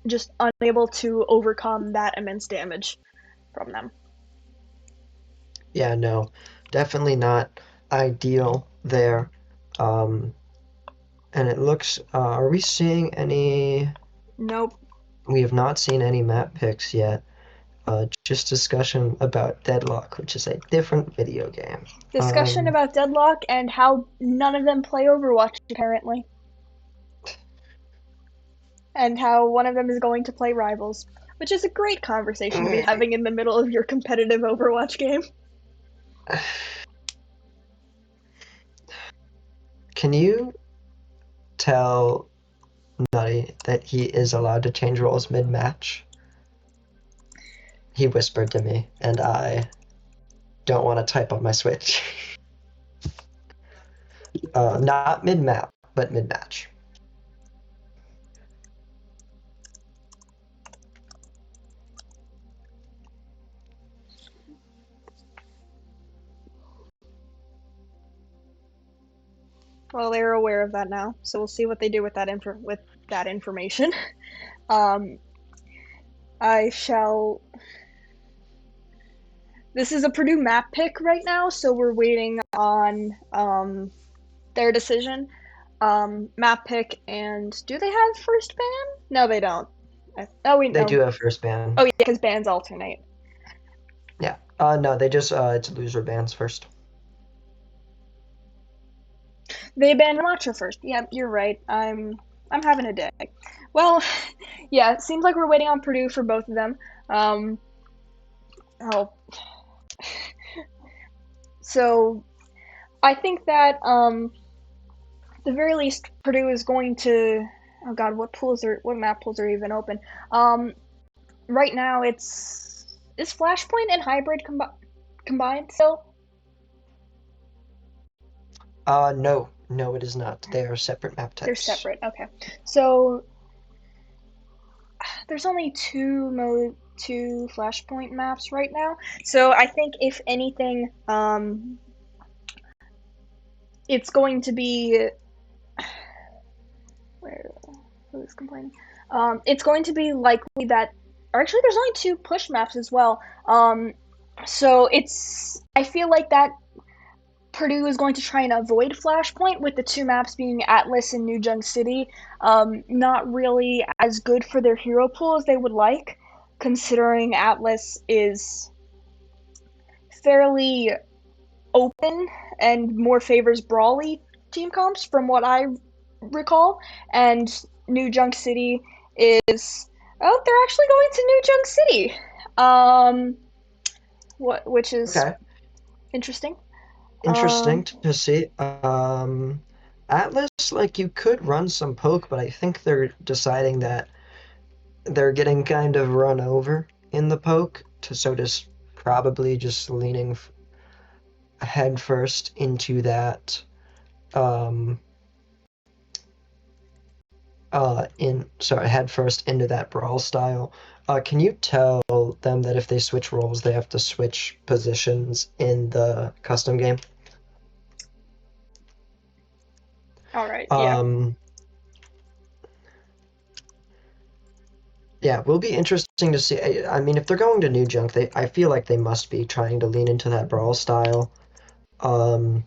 just unable to overcome that immense damage from them. yeah, no, definitely not ideal there. Um, and it looks. Are we seeing any? Nope. We have not seen any map picks yet. Just discussion about Deadlock, which is a different video game. Discussion about Deadlock and how none of them play Overwatch apparently. And how one of them is going to play Rivals, which is a great conversation to be having in the middle of your competitive Overwatch game. Can you tell Nutty that he is allowed to change roles mid-match? He whispered to me, and I don't want to type on my Switch. Not mid-map, but mid-match. Well, they're aware of that now, so we'll see what they do with that information. Um, I shall. This is a Purdue map pick right now, so we're waiting on their decision. Map pick, and do they have first ban? No, they don't. Oh, wait, They no. do have first ban. Oh, yeah, because bans alternate. Yeah. No, they just it's loser bans first. They banned Matcha first. Yeah, you're right. I'm having a day. Well, yeah, it seems like we're waiting on Purdue for both of them. Oh, so I think that the very least Purdue is going to. Oh God, what map pools are even open? Right now is Flashpoint and Hybrid combined still? No, it is not. They are separate map types. They're separate. Okay, so there's only two Flashpoint maps right now. So I think if anything, it's going to be who's complaining? It's going to be likely that, or actually, there's only two push maps as well. So I feel like that Purdue is going to try and avoid Flashpoint with the two maps being Atlas and New Junk City. Not really as good for their hero pool as they would like, considering Atlas is fairly open and more favors brawly team comps from what I recall, and New Junk City is they're actually going to New Junk City, which is Okay. interesting. Interesting to see. Atlas, like, you could run some poke, but I think they're deciding that they're getting kind of run over in the poke, so just probably just leaning head first into that head first into that brawl style. Can you tell them that if they switch roles, they have to switch positions in the custom game? All right. Yeah. Um, yeah, will be interesting to see. I mean, if they're going to New Junk, I feel like they must be trying to lean into that brawl style. Um,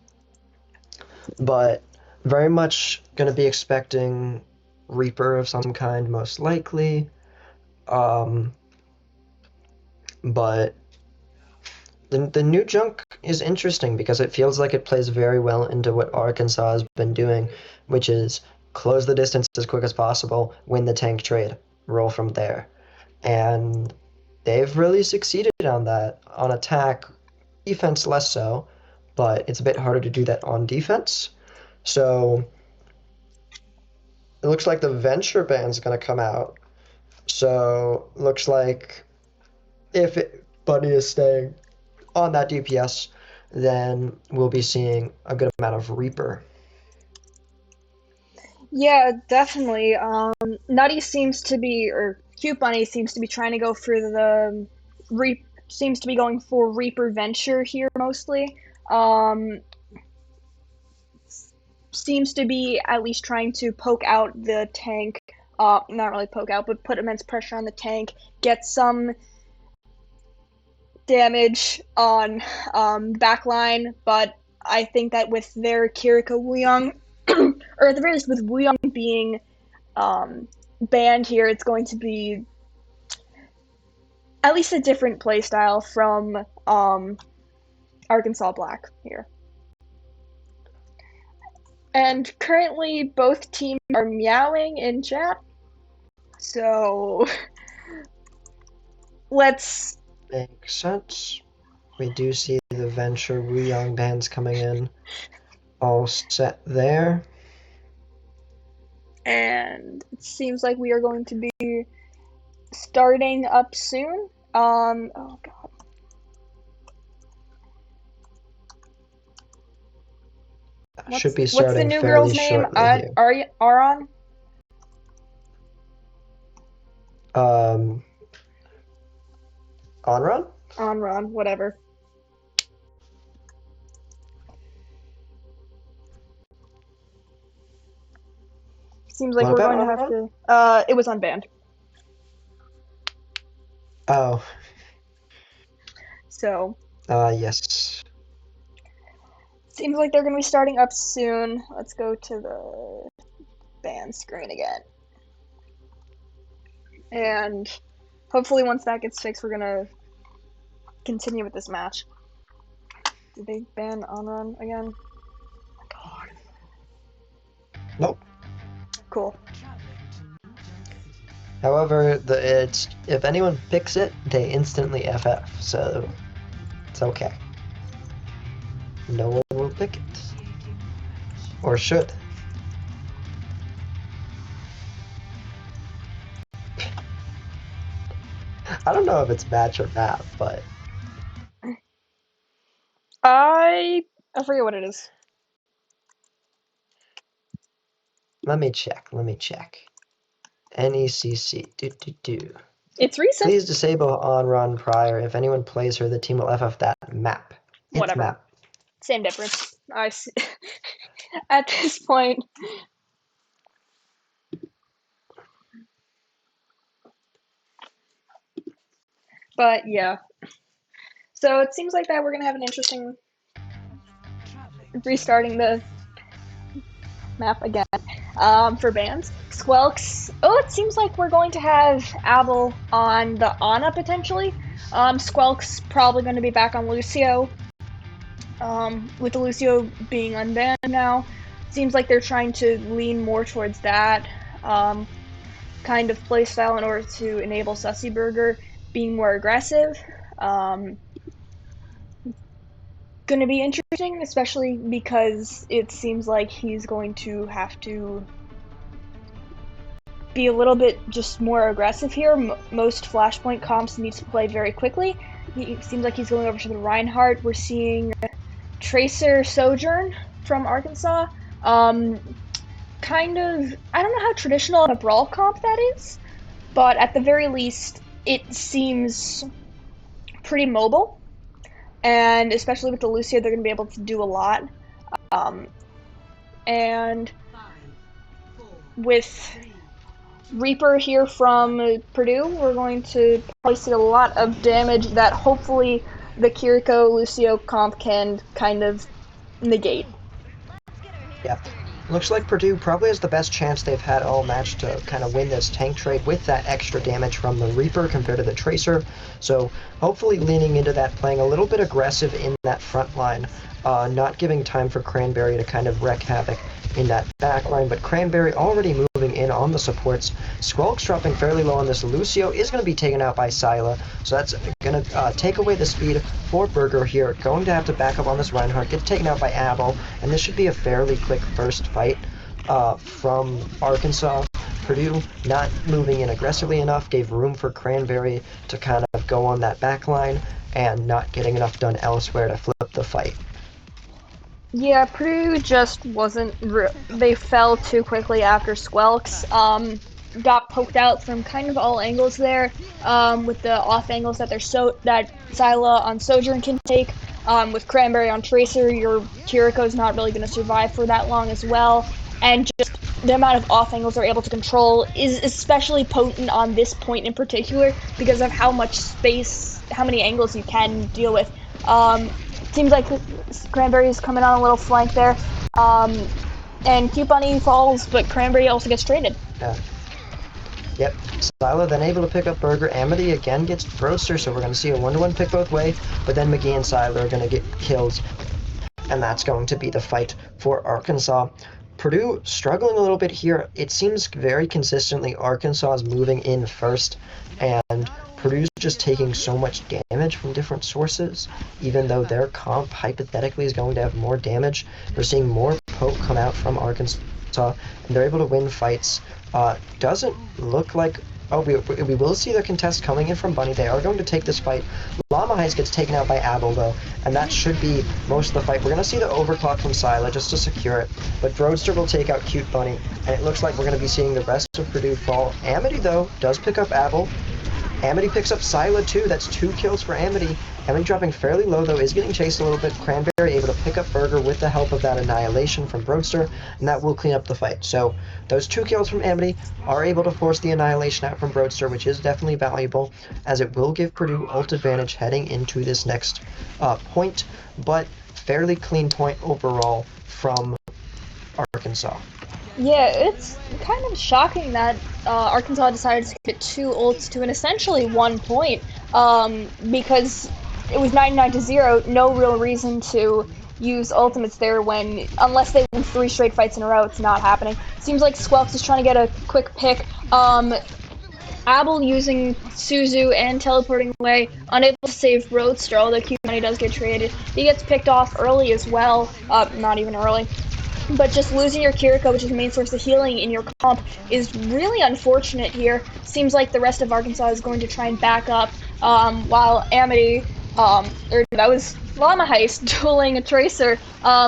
but very much going to be expecting Reaper of some kind, most likely. But the new junk is interesting because it feels like it plays very well into what Arkansas has been doing, which is close the distance as quick as possible, win the tank trade, roll from there. And they've really succeeded on that. On attack, defense less so, but it's a bit harder to do that on defense. So it looks like the Venture ban's going to come out. So looks like if Buddy is staying on that DPS, then we'll be seeing a good amount of Reaper. Yeah, definitely. Nutty seems to be, or Cute Bunny seems to be trying to go for the seems to be going for Reaper Venture here mostly. Um, Seems to be at least trying to poke out the tank. Not really poke out, but put immense pressure on the tank. Get some damage on backline, but I think that with their Kirika Wuyong, or at the very least with Wuyong being banned here, it's going to be at least a different playstyle from Arkansas Black here. And currently, both teams are meowing in chat, so let's. Makes sense. We do see the Venture Wuyong bands coming in. All set there. And it seems like we are going to be starting up soon. Oh god. Should be What's the starting new fairly girl's name? shortly here. Aron? On-run? Onron, whatever. Seems like What we're about going to have on-run? to. It was unbanned. Oh. So. Yes. Seems like they're going to be starting up soon. Let's go to the ban screen again. And hopefully once that gets fixed, we're going to continue with this match. Did they ban Onron again? God. Nope. Cool. However, if anyone picks it, they instantly FF, so it's okay. No one will pick it. Or should. I don't know if it's match or map, but I forget what it is. let me check. NECC. It's recent. Please disable on-run prior. If anyone plays her, the team will FF that map. Whatever. It's map. Same difference. I see. At this point. But yeah. So it seems like that we're gonna have an interesting restarting the map again. For bans. Squelks. Oh, it seems like we're going to have Abel on the Ana potentially. Squelk's probably going to be back on Lucio. With the Lucio being unbanned now, seems like they're trying to lean more towards that kind of playstyle in order to enable Sussy Burger being more aggressive. going to be interesting, especially because it seems like he's going to have to be a little bit just more aggressive here. Most Flashpoint comps need to play very quickly. It seems like he's going over to the Reinhardt. We're seeing Tracer Sojourn from Arkansas. Kind of, I don't know how traditional of a brawl comp that is, but at the very least, it seems pretty mobile. And especially with the Lucio, they're going to be able to do a lot. Um, and with Reaper here from Purdue, we're going to probably see a lot of damage that hopefully the Kiriko Lucio comp can kind of negate. Yeah. Looks like Purdue probably has the best chance they've had all match to kind of win this tank trade with that extra damage from the Reaper compared to the Tracer. So hopefully leaning into that, playing a little bit aggressive in that front line, not giving time for Cranberry to kind of wreak havoc in that back line, but Cranberry already moving in on the supports. Squawk's dropping fairly low on this. Lucio is going to be taken out by Syla, so that's going to take away the speed for Burger here. Going to have to back up on this Reinhardt, get taken out by Abel, and this should be a fairly quick first fight from Arkansas. Purdue not moving in aggressively enough, gave room for Cranberry to kind of go on that back line, and not getting enough done elsewhere to flip the fight. Yeah, Purdue just wasn't. They fell too quickly after Squelks. Got poked out from kind of all angles there. With the off angles that that Syla on Sojourn can take. With Cranberry on Tracer, your Kiriko's not really going to survive for that long as well. And just the amount of off angles they're able to control is especially potent on this point in particular because of how much space, how many angles you can deal with. Seems like Cranberry's coming on a little flank there. And Cute Bunny falls, but Cranberry also gets traded. Yeah. Yep. Syla then able to pick up Burger. Amity again gets Roaster, so we're going to see a 1-to-1 pick both way, but then McGee and Syla are going to get kills, and that's going to be the fight for Arkansas. Purdue struggling a little bit here. It seems very consistently Arkansas is moving in first, and Purdue's just taking so much damage from different sources, even though their comp hypothetically is going to have more damage. We're seeing more poke come out from Arkansas, and they're able to win fights. Doesn't look like... Oh, we will see the contest coming in from Bunny. They are going to take this fight. Llama Heist gets taken out by Abel, though, and that should be most of the fight. We're going to see the overclock from Syla just to secure it, but Roadster will take out Cute Bunny, and it looks like we're going to be seeing the rest of Purdue fall. Amity, though, does pick up Abel. Amity picks up Syla, too. That's 2 kills for Amity. Amity dropping fairly low, though, is getting chased a little bit. Cranberry able to pick up Burger with the help of that Annihilation from Roadster, and that will clean up the fight. So those 2 kills from Amity are able to force the Annihilation out from Roadster, which is definitely valuable, as it will give Purdue ult advantage heading into this next point, but fairly clean point overall from Arkansas. Yeah, it's kind of shocking that Arkansas decided to get 2 ults to an essentially 1 point, because it was 99-0, no real reason to use ultimates there when, unless they win 3 straight fights in a row, it's not happening. Seems like Squelks is trying to get a quick pick. Abel using Suzu and teleporting away, unable to save Roadster, although Cute Money does get traded. He gets picked off early as well, not even early. But just losing your Kiriko, which is the main source of healing in your comp, is really unfortunate here. Seems like the rest of Arkansas is going to try and back up, while Amity, that was Llama Heist dueling a Tracer,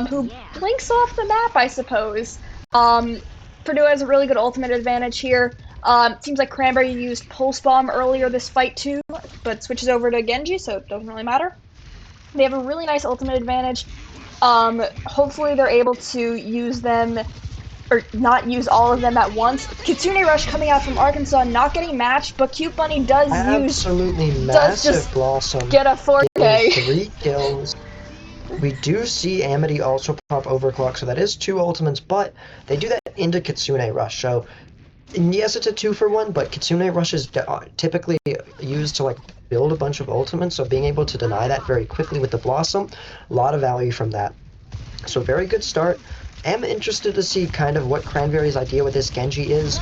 who blinks off the map, I suppose. Purdue has a really good ultimate advantage here. Seems like Cranberry used Pulse Bomb earlier this fight too, but switches over to Genji, so it doesn't really matter. They have a really nice ultimate advantage. Hopefully they're able to use them, or not use all of them at once. Kitsune Rush coming out from Arkansas, not getting matched, but Cute Bunny does Absolutely massive just Blossom. get a 4K. Getting 3 kills. We do see Amity also pop Overclock, so that is 2 ultimates, but they do that into Kitsune Rush, so yes, it's a 2-for-1, but Kitsune Rush is typically used to like build a bunch of ultimates, so being able to deny that very quickly with the Blossom, a lot of value from that. So very good start. Am interested to see kind of what Cranberry's idea with this Genji is,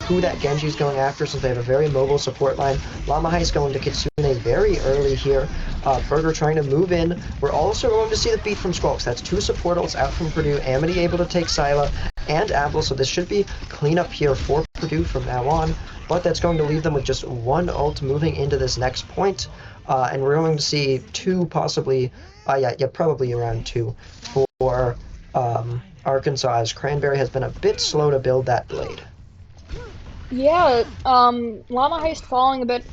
who that Genji is going after, since they have a very mobile support line. Llama Heist going to Kitsune very early here. Burger trying to move in. We're also going to see the beat from Squawks. That's 2 support ults out from Purdue. Amity able to take Scylla and Apple, so this should be cleanup here for Purdue from now on. But that's going to leave them with just 1 ult moving into this next point. And we're going to see 2 possibly, probably around 2 for Arkansas, as Cranberry has been a bit slow to build that blade. Yeah, Llama Heist falling a bit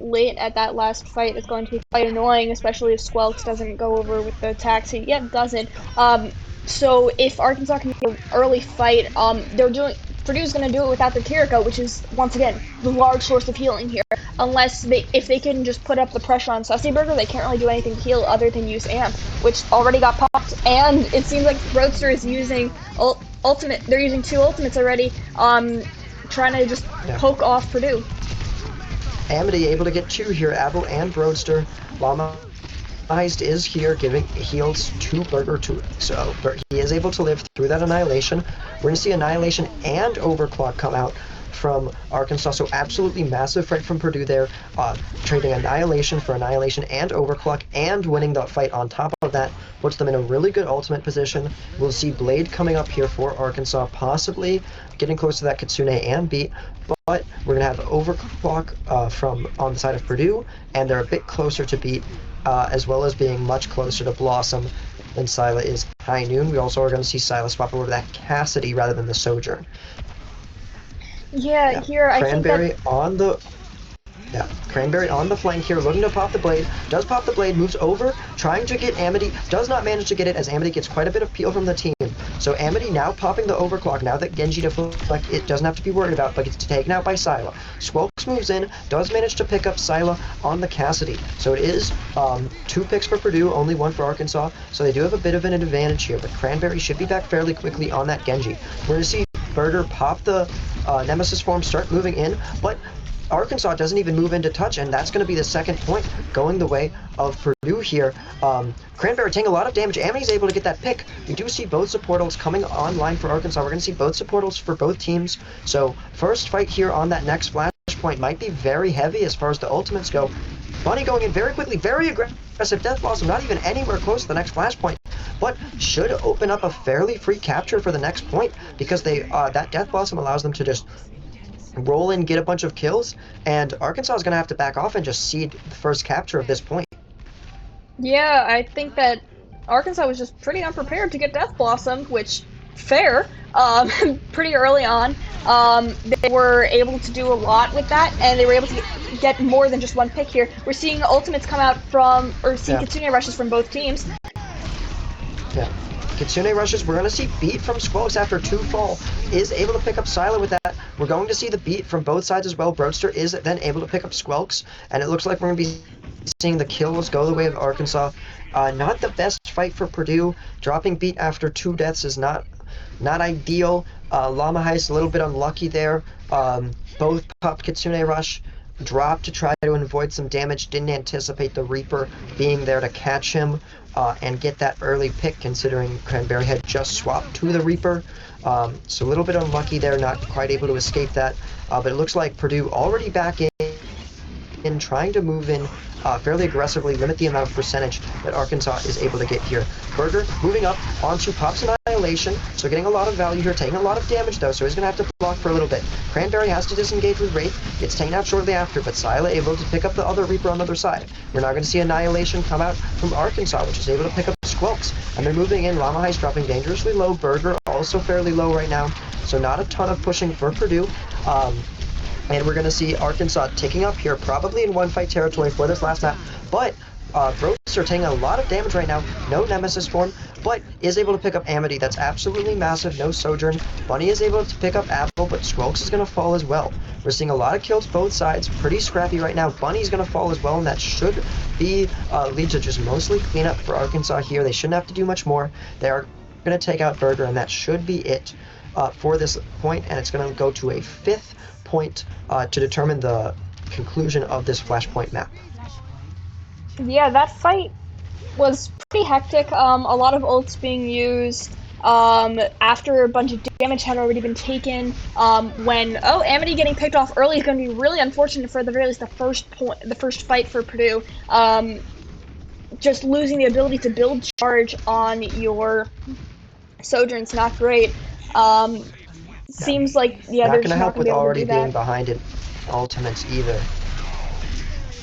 late at that last fight is going to be quite annoying, especially if Squelks doesn't go over with the taxi. Yeah, it doesn't. So if Arkansas can get an early fight, Purdue's going to do it without the Kiriko, which is once again the large source of healing here. If they can just put up the pressure on Sussy Burger, they can't really do anything to heal other than use Amp, which already got popped. And it seems like Roadster is using ultimate. They're using 2 ultimates already. Trying to just poke off Purdue. Amity able to get 2 here, Apple and Roadster. Llama Heist is here, giving heals to Burger too. So he is able to live through that Annihilation. We're going to see Annihilation and Overclock come out from Arkansas, so absolutely massive fight from Purdue there, trading Annihilation for Annihilation and Overclock, and winning the fight on top of that puts them in a really good ultimate position. We'll see Blade coming up here for Arkansas, possibly getting close to that Kitsune and beat, but we're going to have Overclock from on the side of Purdue, and they're a bit closer to beat, as well as being much closer to Blossom than Scylla is High Noon. We also are going to see Scylla swap over to that Cassidy rather than the Sojourn. Yeah, here I think Cranberry on the Cranberry on the flank here, looking to pop the blade. Does pop the blade, moves over, trying to get Amity. Does not manage to get it, as Amity gets quite a bit of peel from the team. So Amity now popping the overclock, now that Genji deflect, it doesn't have to be worried about, but gets taken out by Scylla. Squelks moves in, does manage to pick up Scylla on the Cassidy. So it is 2 picks for Purdue, only 1 for Arkansas. So they do have a bit of an advantage here, but Cranberry should be back fairly quickly on that Genji. We're going to see Burger pop the Nemesis form, start moving in, but Arkansas doesn't even move into touch, and that's going to be the second point going the way of Purdue here. Cranberry taking a lot of damage. Amity's able to get that pick. We do see both support ults coming online for Arkansas. We're going to see both support ults for both teams. So first fight here on that next flashpoint might be very heavy as far as the ultimates go. Bunny going in very quickly, very aggressive. Death Blossom not even anywhere close to the next flashpoint, but should open up a fairly free capture for the next point, because that Death Blossom allows them to just roll in, get a bunch of kills, and Arkansas is going to have to back off and just cede the first capture of this point. Yeah, I think that Arkansas was just pretty unprepared to get Death Blossom, which, fair, pretty early on. They were able to do a lot with that, and they were able to get more than just 1 pick here. We're seeing ultimates come out from, or seeing Kitsune rushes from both teams. Yeah. Kitsune rushes, we're going to see beat from Squelks after 2 fall, is able to pick up Scylla with that. We're going to see the beat from both sides as well. Broadster is then able to pick up Squelks, and it looks like we're going to be seeing the kills go the way of Arkansas. Not the best fight for Purdue. Dropping beat after 2 deaths is not ideal. Llama Heist a little bit unlucky there. Both popped Kitsune rush, dropped to try to avoid some damage, didn't anticipate the Reaper being there to catch him and get that early pick, considering Cranberry had just swapped to the Reaper. So a little bit unlucky there, not quite able to escape that. But it looks like Purdue already back in, trying to move in fairly aggressively, limit the amount of percentage that Arkansas is able to get here. Burger moving up onto Pop's Annihilation, so getting a lot of value here, taking a lot of damage though, so he's going to have to block for a little bit. Cranberry has to disengage with Wraith, gets taken out shortly after, but Scylla able to pick up the other Reaper on the other side. We're now going to see Annihilation come out from Arkansas, which is able to pick up Squelks, and they're moving in. Llama Heist dropping dangerously low, Burger also fairly low right now, so not a ton of pushing for Purdue. And we're going to see Arkansas ticking up here, probably in 1-fight territory for this last map. But Broadster taking a lot of damage right now. No Nemesis form, but is able to pick up Amity. That's absolutely massive. No Sojourn. Bunny is able to pick up Apple, but Squelks is going to fall as well. We're seeing a lot of kills both sides. Pretty scrappy right now. Bunny's going to fall as well, and that should be lead to just mostly cleanup for Arkansas here. They shouldn't have to do much more. They are going to take out Burger, and that should be it for this point, and it's going to go to a 5th point to determine the conclusion of this flashpoint map. Yeah, that fight was pretty hectic. A lot of ults being used after a bunch of damage had already been taken. Amity getting picked off early is going to be really unfortunate for the very least the first fight for Purdue. just losing the ability to build charge on your Sojourn's not great. Yeah. Seems like, yeah, Not they're going to just not help going to with be able to already do being that. behind in ultimates either.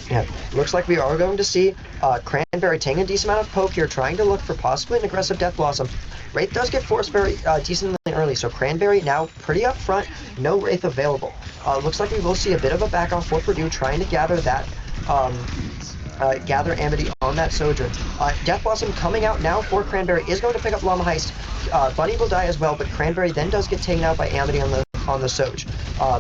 Yeah, looks like we are going to see Cranberry taking a decent amount of poke here, trying to look for possibly an aggressive Death Blossom. Wraith does get forced very decently early, so Cranberry now pretty up front, no Wraith available. Looks like we will see a bit of a back off for Purdue, trying to gather that gather Amity on that Sojourn. Death Blossom coming out now for Cranberry is going to pick up Llama Heist. Bunny will die as well, but Cranberry then does get taken out by Amity on the Soj.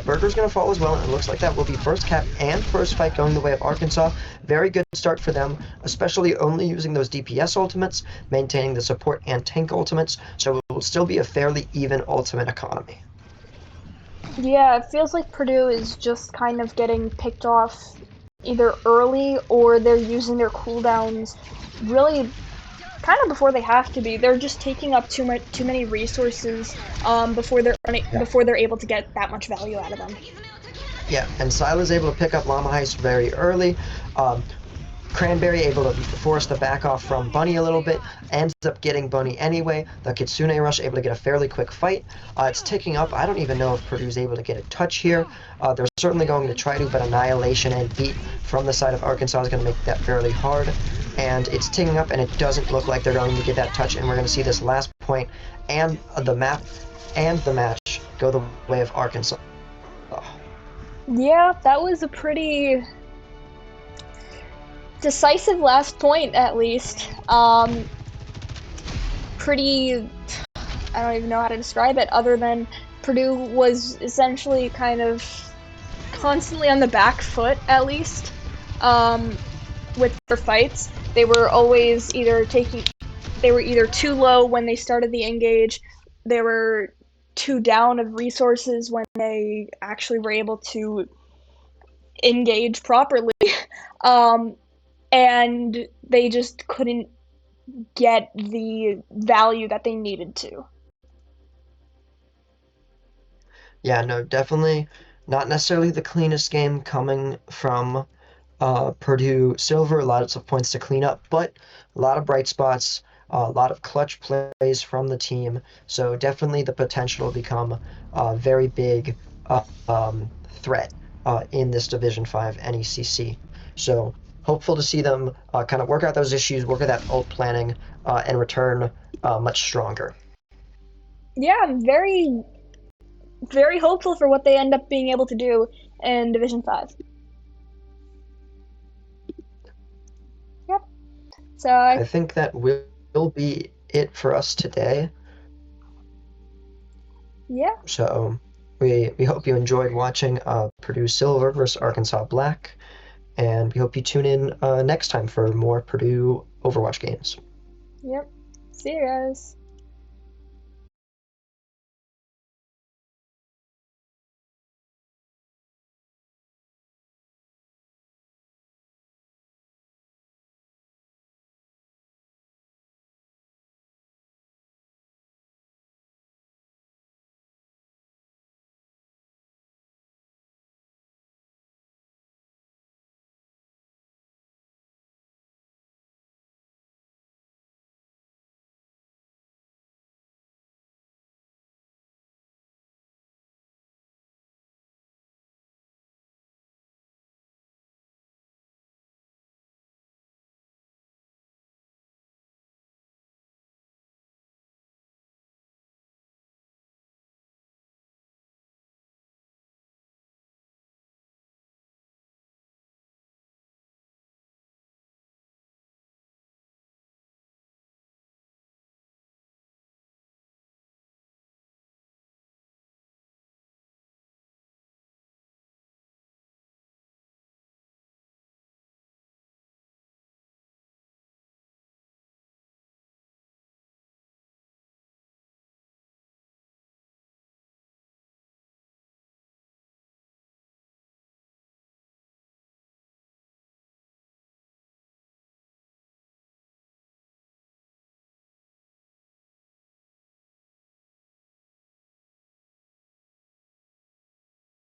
Burger's going to fall as well, and it looks like that will be first cap and first fight going the way of Arkansas. Very good start for them, especially only using those DPS ultimates, maintaining the support and tank ultimates, so it will still be a fairly even ultimate economy. Yeah, it feels like Purdue is just kind of getting picked off either early or they're using their cooldowns really kind of before they have to be. They're just taking up too many resources before they're able to get that much value out of them. Yeah, and Sila's able to pick up Llama Heist very early. Cranberry able to force the back off from Bunny a little bit, ends up getting Bunny anyway. The Kitsune Rush able to get a fairly quick fight. It's ticking up. I don't even know if Purdue's able to get a touch here. They're certainly going to try to, but Annihilation and Beat from the side of Arkansas is going to make that fairly hard. And it's ticking up, and it doesn't look like they're going to get that touch, and we're going to see this last point and the map and the match go the way of Arkansas. Yeah, that was a pretty decisive last point, at least. Pretty, I don't even know how to describe it other than Purdue was essentially kind of constantly on the back foot, at least, with their fights. They were always they were either too low when they started the engage, they were too down of resources when they actually were able to engage properly. um, and they just couldn't get the value that they needed to. Yeah, no, definitely not necessarily the cleanest game coming from Purdue Silver. Lots of points to clean up, but a lot of bright spots, a lot of clutch plays from the team. So definitely the potential to become a very big threat in this Division 5 NECC. So hopeful to see them kind of work out those issues, work out that ult planning, and return much stronger. Yeah, I'm very hopeful for what they end up being able to do in Division 5. Yep. So I think that will be it for us today. yeah. So we hope you enjoyed watching Purdue Silver versus Arkansas Black, and we hope you tune in next time for more Purdue Overwatch games. Yep. See you guys.